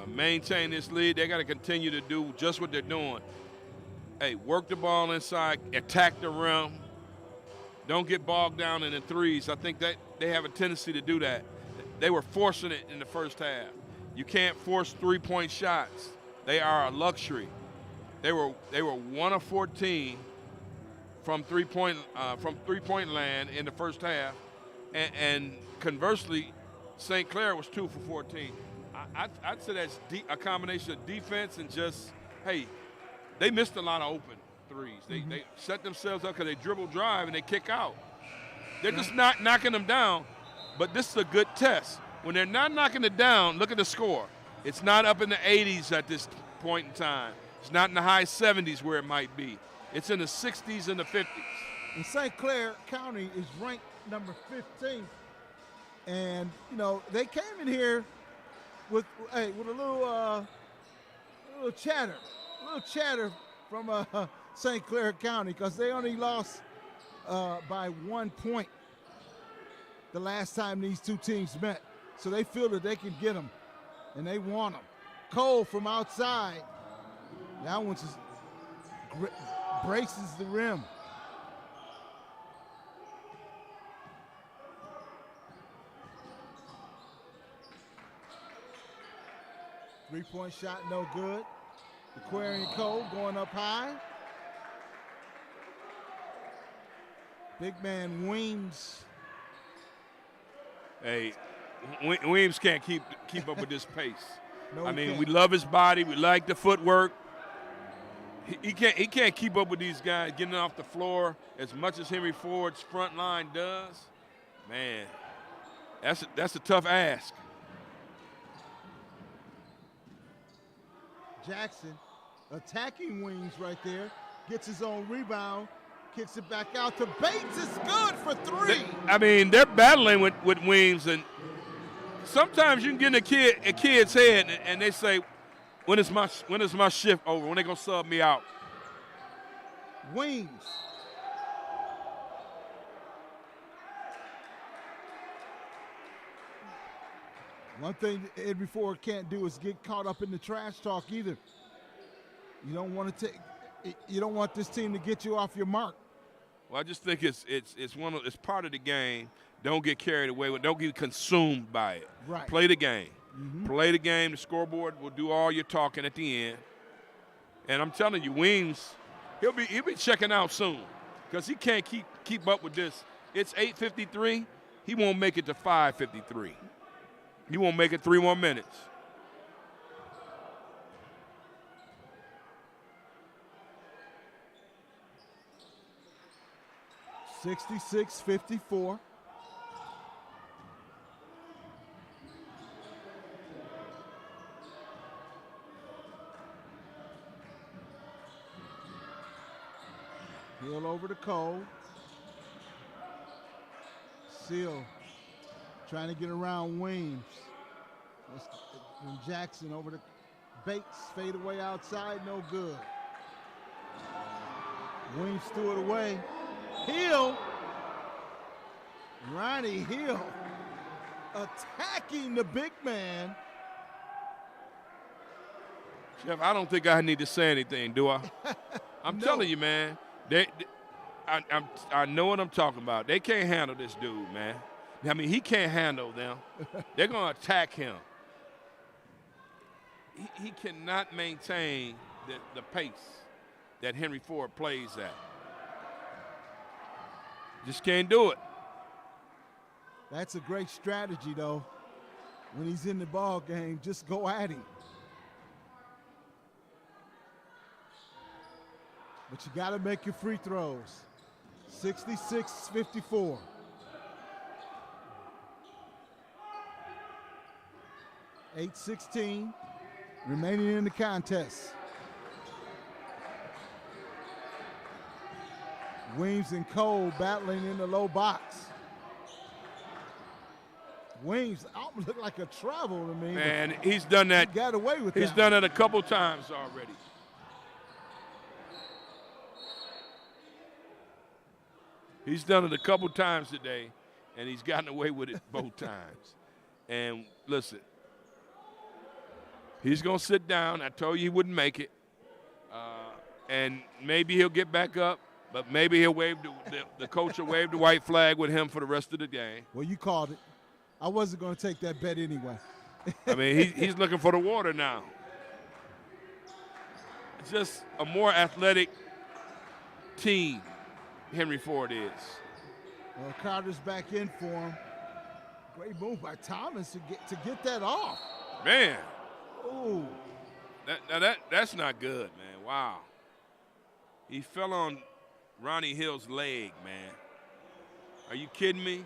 maintain this lead, they got to continue to do just what they're doing. Hey, work the ball inside, attack the rim. Don't get bogged down in the threes. I think that they have a tendency to do that. They were forcing it in the first half. You can't force three-point shots. They are a luxury. They were 1 of 14 from three-point land in the first half, and conversely, St. Clair was 2 for 14. I'd say that's a combination of defense and just, hey, they missed a lot of open threes. They set themselves up because they dribble drive and they kick out. They're just not knocking them down, but this is a good test. When they're not knocking it down, look at the score. It's not up in the 80s at this point in time. It's not in the high 70s where it might be. It's in the 60s and the 50s. And St. Clair County is ranked number 15. And, you know, they came in here with a little chatter from St. Clair County because they only lost by 1 point the last time these two teams met. So they feel that they can get them, and they want them. Cole from outside. That one's just braces the rim. Three-point shot, no good. Aquarian Cole going up high. Big man Weems. Hey, Weems can't keep up with this pace. No, I mean, can't. we love his body. We like the footwork. He can't keep up with these guys getting off the floor as much as Henry Ford's front line does. Man, that's a tough ask. Jackson attacking Weems right there. Gets his own rebound. Kicks it back out to Bates. It's good for three. They're battling with Weems, and sometimes you can get in a kid's head, and they say, when is my shift over? When they gonna sub me out? Weems. One thing Henry Ford can't do is get caught up in the trash talk either. You don't want this team to get you off your mark. Well, I just think it's part of the game. Don't get carried away with. Don't get consumed by it. Right. Play the game. Mm-hmm. Play the game. The scoreboard will do all your talking at the end. And I'm telling you, Weems, he'll be checking out soon because he can't keep up with this. It's 8:53. He won't make it to 5:53. He won't make it 3 more minutes. $66-54. Hill over to Cole. Seal trying to get around Weems. And Jackson over to Bates. Fade away outside, no good. Weems threw it away. Hill. Ronnie Hill attacking the big man. Jeff, I don't think I need to say anything, do I? I'm No. telling you, man. I know what I'm talking about. They can't handle this dude, man. I mean, he can't handle them. They're going to attack him. He cannot maintain the pace that Henry Ford plays at. Just can't do it. That's a great strategy, though. When he's in the ball game, just go at him. But you got to make your free throws. 66-54. $8:16 remaining in the contest. Weems and Cole battling in the low box. Weems look like a travel to me. Man, he's done that. He got away with that. He's done it a couple times already. He's done it a couple times today, and he's gotten away with it both times. And listen, he's going to sit down. I told you he wouldn't make it. And maybe he'll get back up, but maybe he'll wave the coach will wave the white flag with him for the rest of the game. Well, you called it. I wasn't going to take that bet anyway. I mean, he's looking for the water now. It's just a more athletic team, Henry Ford is. Well, Carter's back in for him. Great move by Thomas to get that off. Man. Ooh. That's not good, man. Wow. He fell on Ronnie Hill's leg, man. Are you kidding me?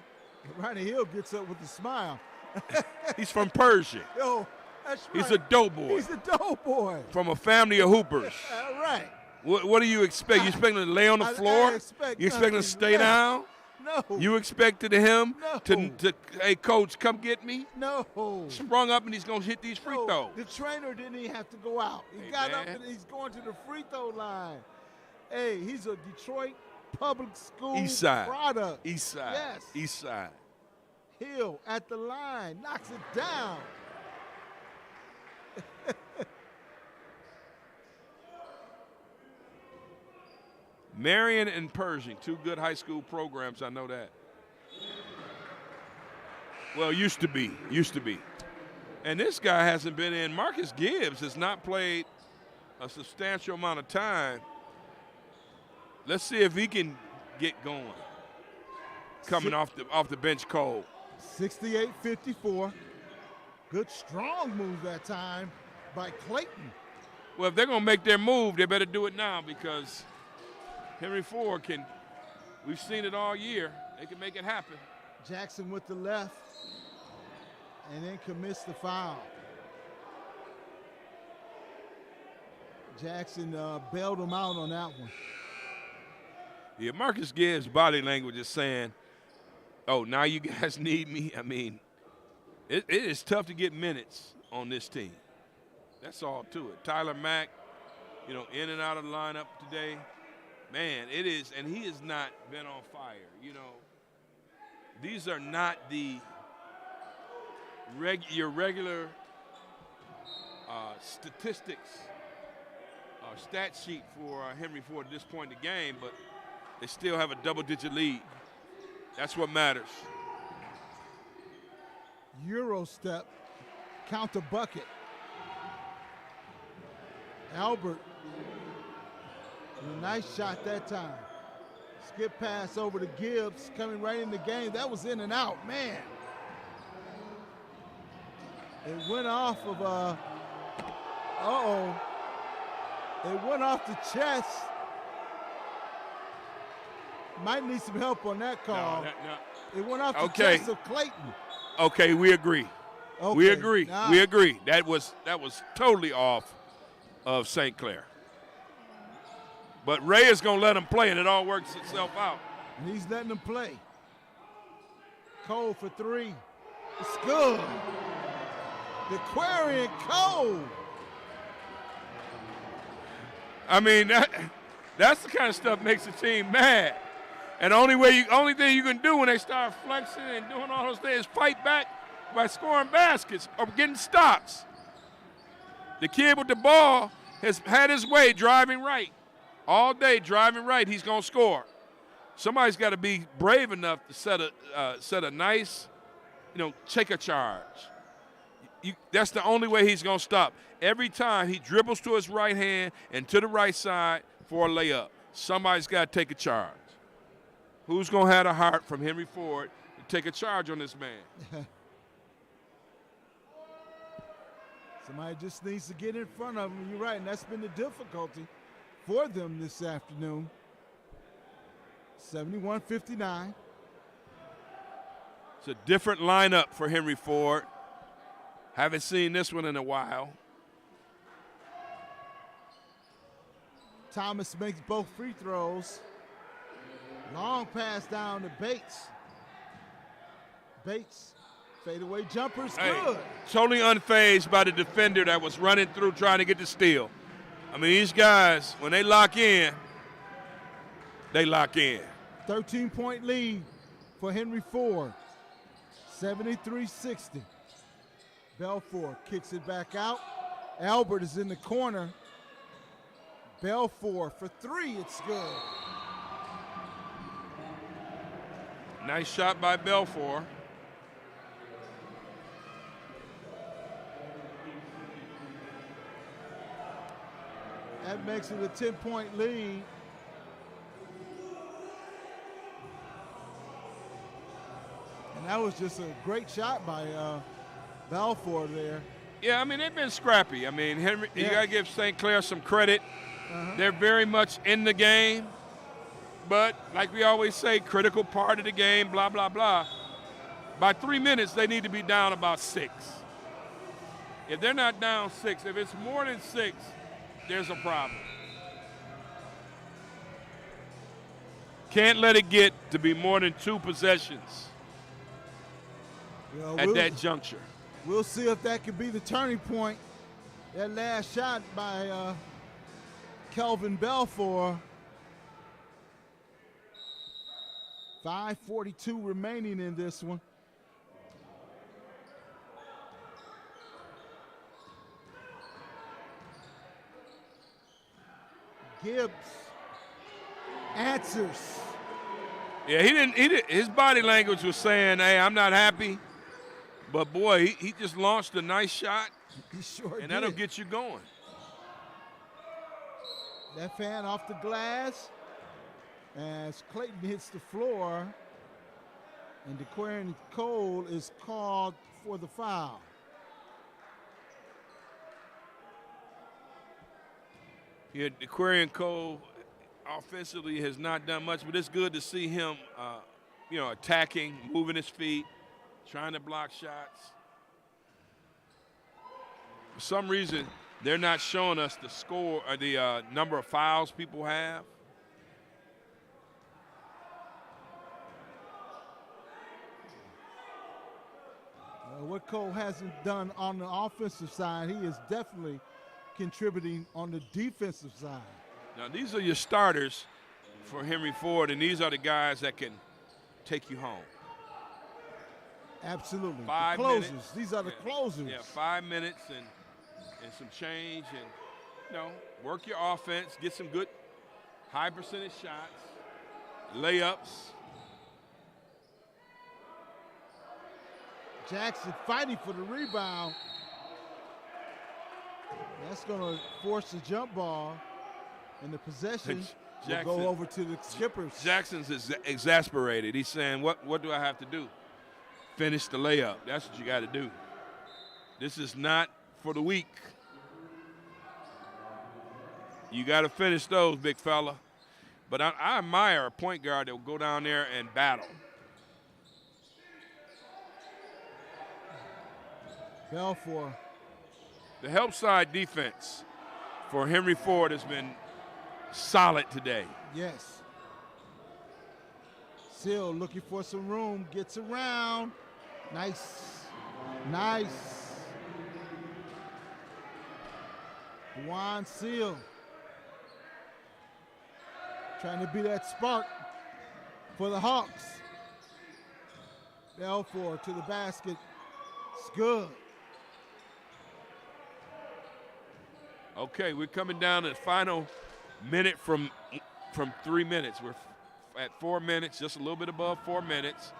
Ronnie Hill gets up with a smile. He's from Persia. Yo, that's right. He's a doughboy. He's a doughboy. From a family of hoopers. All right. What do you expect? You expect him to lay on the floor? You expect him to stay down? No. You expected him No. to hey, coach, come get me? No. Sprung up and he's going to hit these free throws. The trainer didn't even have to go out. He got up and he's going to the free throw line. Hey, he's a Detroit public school product. East side. Yes. East side. Hill at the line, knocks it down. Marion and Pershing, two good high school programs, I know that. Well, used to be. And this guy hasn't been in. Marcus Gibbs has not played a substantial amount of time. Let's see if he can get going. Coming off the bench cold. 68-54. Good strong move that time by Clayton. Well, if they're going to make their move, they better do it now because Henry Ford can, we've seen it all year. They can make it happen. Jackson with the left and then commits the foul. Jackson bailed him out on that one. Yeah, Marcus Gibbs' body language is saying, oh, now you guys need me. I mean, it is tough to get minutes on this team. That's all to it. Tyler Mack, in and out of the lineup today. Man, it is, and he has not been on fire. These are not your regular statistics or stat sheet for Henry Ford at this point in the game, but they still have a double-digit lead. That's what matters. Euro step, count the bucket. Albert, a nice shot that time. Skip pass over to Gibbs, coming right in the game. That was in and out, man. It went off of, it went off the chest. Might need some help on that call. No. It went off the chest of Clayton. Okay, we agree. Okay. We agree. We agree. That was totally off of St. Clair. But Ray is going to let him play, and it all works itself out. And he's letting him play. Cole for three. It's good. The Aquarian Cole. I mean, that's the kind of stuff makes the team mad. And the only thing you can do when they start flexing and doing all those things is fight back by scoring baskets or getting stops. The kid with the ball has had his way driving right. All day driving right, he's going to score. Somebody's got to be brave enough to set a nice, take a charge. That's the only way he's going to stop. Every time he dribbles to his right hand and to the right side for a layup, somebody's got to take a charge. Who's going to have the heart from Henry Ford to take a charge on this man? Somebody just needs to get in front of him. You're right, and that's been the difficulty for them this afternoon. 71-59. It's a different lineup for Henry Ford. Haven't seen this one in a while. Thomas makes both free throws. Long pass down to Bates. Bates, fadeaway jumper's good. Totally unfazed by the defender that was running through trying to get the steal. I mean, these guys, when they lock in, they lock in. 13-point lead for Henry Ford. 73-60. Belfort kicks it back out. Albert is in the corner. Belfort for three, it's good. Nice shot by Belfort. That makes it a 10-point lead. And that was just a great shot by Belfort there. Yeah, I mean, they've been scrappy. I mean, you got to give St. Clair some credit. They're very much in the game. But like we always say, critical part of the game, blah, blah, blah. By 3 minutes, they need to be down about 6. If they're not down 6, if it's more than 6, there's a problem. Can't let it get to be more than 2 possessions at that juncture. We'll see if that could be the turning point. That last shot by Kelvin Belfort. 5:42 remaining in this one. Gibbs answers. Yeah, he didn't. His body language was saying, "Hey, I'm not happy," but boy, he just launched a nice shot, He sure and did. that'll get you going. That fan off the glass as Clayton hits the floor, and DeQuarian Cole is called for the foul. Yeah, DeQuarian Cole offensively has not done much, but it's good to see him, attacking, moving his feet, trying to block shots. For some reason, they're not showing us the score or the number of fouls people have. What Cole hasn't done on the offensive side, he is definitely contributing on the defensive side. Now, these are your starters for Henry Ford, and these are the guys that can take you home. Absolutely. 5 the closers. minutes. These are the closers. Yeah, 5 minutes and some change, and work your offense, get some good high percentage shots, layups. Jackson fighting for the rebound. That's going to force a jump ball, and the possession will go over to the skippers. Jackson's exasperated. He's saying, what do I have to do? Finish the layup. That's what you got to do. This is not for the weak. You got to finish those, big fella. But I admire a point guard that will go down there and battle. Belfour. The help side defense for Henry Ford has been solid today. Yes. Seal looking for some room, gets around. Nice. Juan Seal trying to be that spark for the Hawks. Belfour to the basket. It's good. Okay, we're coming down to the final minute from 3 minutes. We're at 4 minutes, just a little bit above 4 minutes.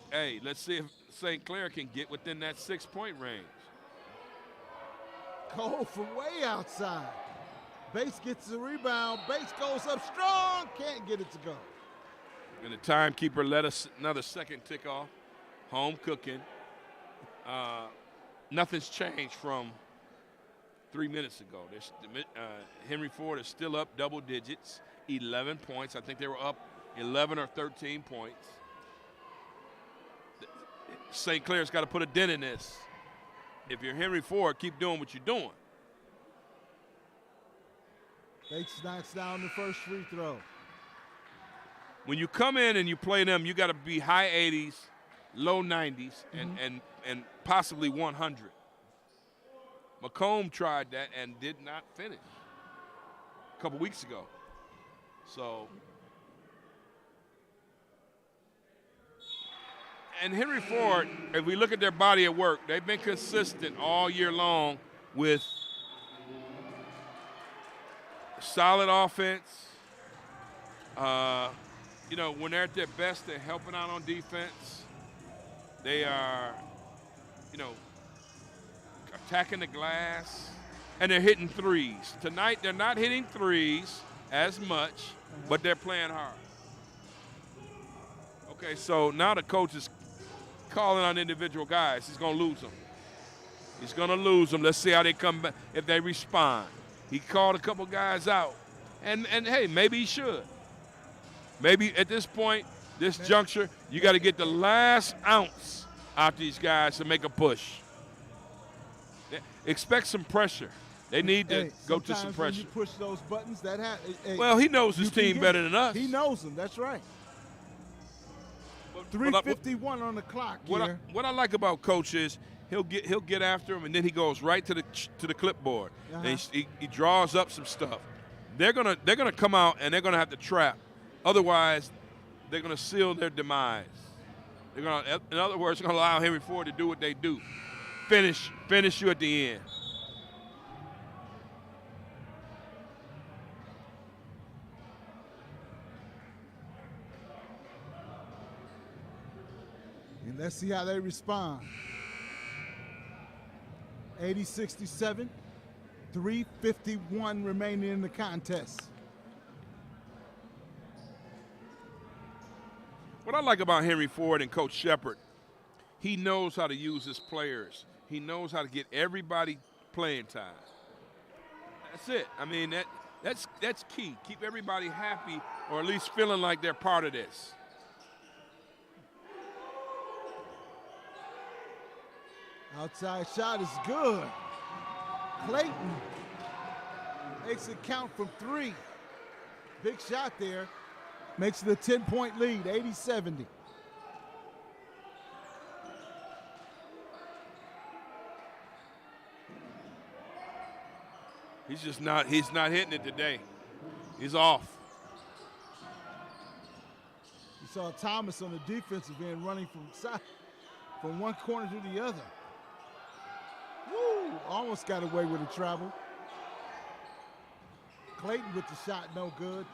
Hey, let's see if St. Clair can get within that 6-point range. Cole from way outside. Bates gets the rebound. Bates goes up strong. Can't get it to go. And the timekeeper let us another second tick off. Home cooking. Nothing's changed from 3 minutes ago. Henry Ford is still up double digits, 11 points. I think they were up 11 or 13 points. St. Clair's got to put a dent in this. If you're Henry Ford, keep doing what you're doing. Bates knocks down the first free throw. When you come in and you play them, you got to be high 80s, low 90s, and possibly 100. McComb tried that and did not finish a couple weeks ago. So, and Henry Ford, if we look at their body of work, they've been consistent all year long with solid offense. When they're at their best, they're helping out on defense. They are, attacking the glass, and they're hitting threes. Tonight, they're not hitting threes as much, but they're playing hard. Okay, so now the coach is calling on individual guys. He's going to lose them. Let's see how they come back, if they respond. He called a couple guys out, and hey, maybe he should. Maybe at this point, this juncture, you got to get the last ounce out these guys to make a push. Expect some pressure. They need to go to some pressure. When you push those buttons, that happens. Well, he knows his team better than us. He knows them. That's right. 3:51 on the clock here. What I like about Coach is he'll get after him, and then he goes right to the clipboard. And he draws up some stuff. They're gonna come out and they're gonna have to trap. Otherwise, they're gonna seal their demise. In other words, they're gonna allow Henry Ford to do what they do. Finish you at the end. And let's see how they respond. 80-67, 3:51 remaining in the contest. What I like about Henry Ford and Coach Shepard, he knows how to use his players. He knows how to get everybody playing time. That's it. I mean, that's key. Keep everybody happy, or at least feeling like they're part of this. Outside shot is good. Clayton makes it count from 3. Big shot there. Makes it a 10-point lead, 80-70. He's not hitting it today. He's off. You saw Thomas on the defensive end running from one corner to the other. Woo! Almost got away with a travel. Clayton with the shot, no good.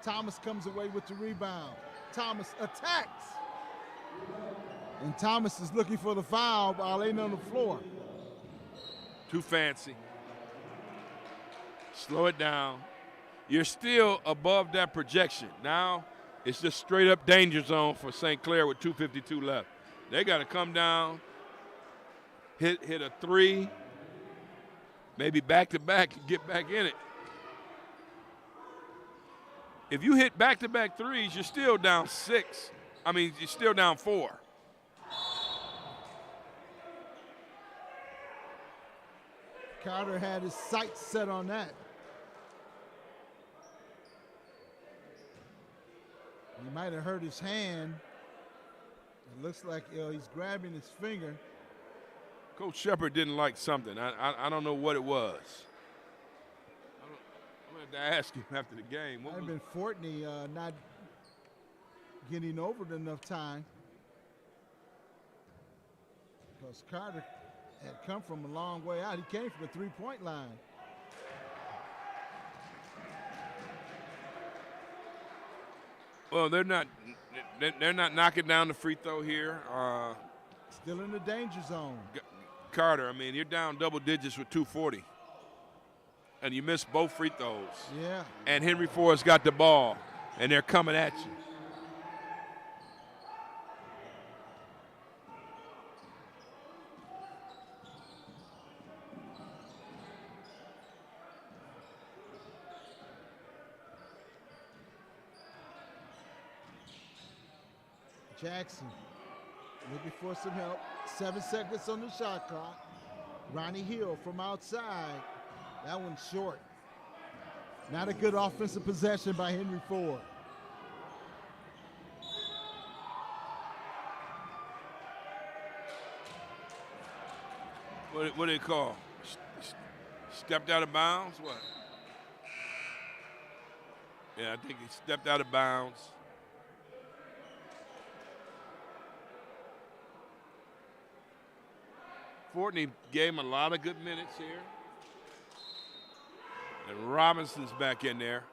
Thomas comes away with the rebound. Thomas attacks. And Thomas is looking for the foul while laying on the floor. Too fancy. Slow it down. You're still above that projection. Now it's just straight up danger zone for St. Clair with 2:52 left. They got to come down, hit a 3, maybe back-to-back and get back in it. If you hit back-to-back 3s, you're still down 6. I mean, you're still down 4. Carter had his sights set on that. He might have hurt his hand. It looks like he's grabbing his finger. Coach Shepard didn't like something. I don't know what it was. I'm going to have to ask him after the game. Might have been Fortney not getting over it enough time. Because Carter had come from a long way out. He came from the three-point line. Well, they're not knocking down the free throw here. Still in the danger zone. Carter, I mean, you're down double digits with 2:40. And you missed both free throws. Yeah. And Henry Ford's got the ball, and they're coming at you. Jackson looking for some help. 7 seconds on the shot clock. Ronnie Hill from outside. That one's short. Not a good offensive possession by Henry Ford. What do they call? Stepped out of bounds? What? Yeah, I think he stepped out of bounds. Fortney gave him a lot of good minutes here. And Robinson's back in there.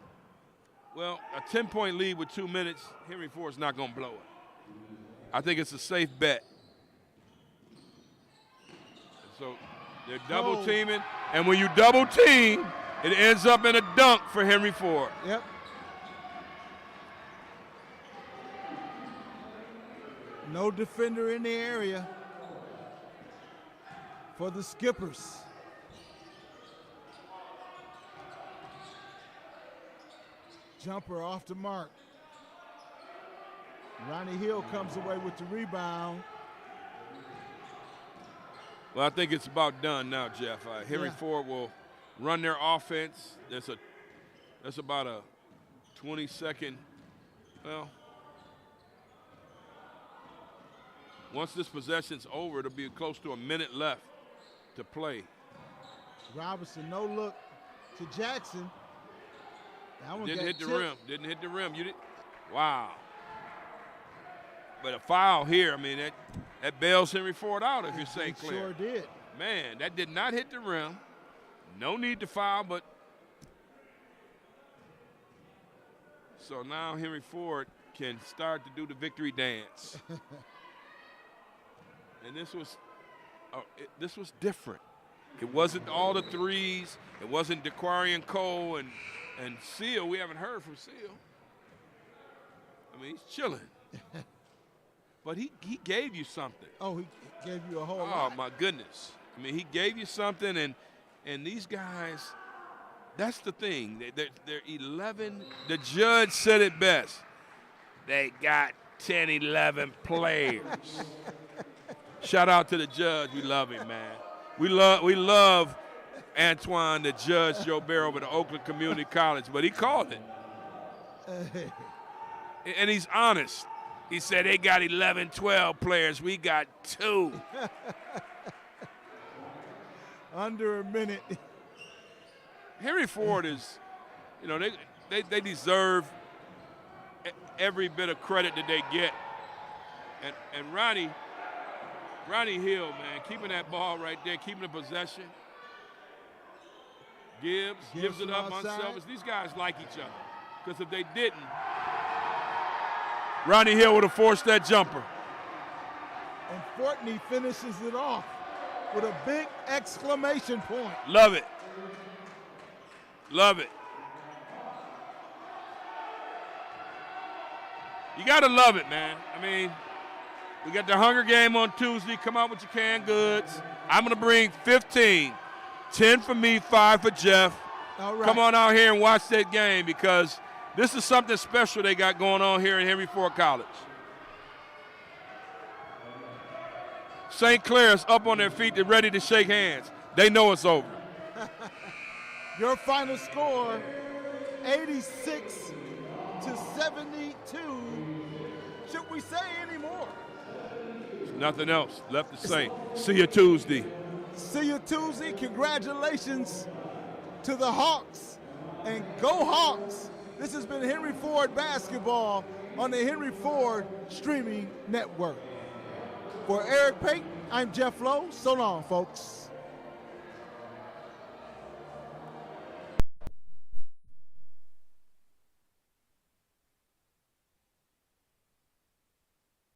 Well, a 10-point lead with 2 minutes, Henry Ford's not going to blow it. I think it's a safe bet. So they're double teaming, and when you double team, it ends up in a dunk for Henry Ford. Yep. No defender in the area for the Skippers. Jumper off the mark. Ronnie Hill comes away with the rebound. Well, I think it's about done now, Jeff. Henry Ford will run their offense. That's about a 20-second. Well, once this possession's over, it'll be close to a minute left to play. Robinson, no look to Jackson. That one Didn't hit the tipped. rim. Didn't hit the rim. You did. Wow. But a foul here, I mean, that bails Henry Ford out if you're St. Clair. Sure did. Man, that did not hit the rim. No need to foul, but so now Henry Ford can start to do the victory dance. And this was different. It wasn't all the threes. It wasn't DeQuarian Cole and Seal. We haven't heard from Seal. I mean, he's chilling. But he gave you something. Oh, he gave you a whole lot. Oh, my goodness. I mean, he gave you something, and these guys, that's the thing. They're 11. The judge said it best. They got 10, 11 players. Shout out to the judge. We love him, man. We love Antoine, the judge, Joe Barrow over at Oakland Community College, but he called it. And he's honest. He said they got 11, 12 players. We got 2. Under a minute. Henry Ford is, they deserve every bit of credit that they get. And Ronnie Hill, man, keeping that ball right there, keeping the possession. Gives it up, unselfish. These guys like each other. Because if they didn't, Ronnie Hill would have forced that jumper. And Fortney finishes it off with a big exclamation point. Love it. Love it. You got to love it, man. I mean, we got the Hunger Game on Tuesday. Come out with your canned goods. I'm going to bring 15. 10 for me, 5 for Jeff. All right. Come on out here and watch that game because this is something special they got going on here in Henry Ford College. St. Clair's up on their feet. They're ready to shake hands. They know it's over. Your final score, 86 to 72. Should we say any more? There's nothing else left to say. See you Tuesday. See you Tuesday. Congratulations to the Hawks. And go Hawks. This has been Henry Ford Basketball on the Henry Ford Streaming Network. For Eric Pate, I'm Jeff Lowe. So long, folks.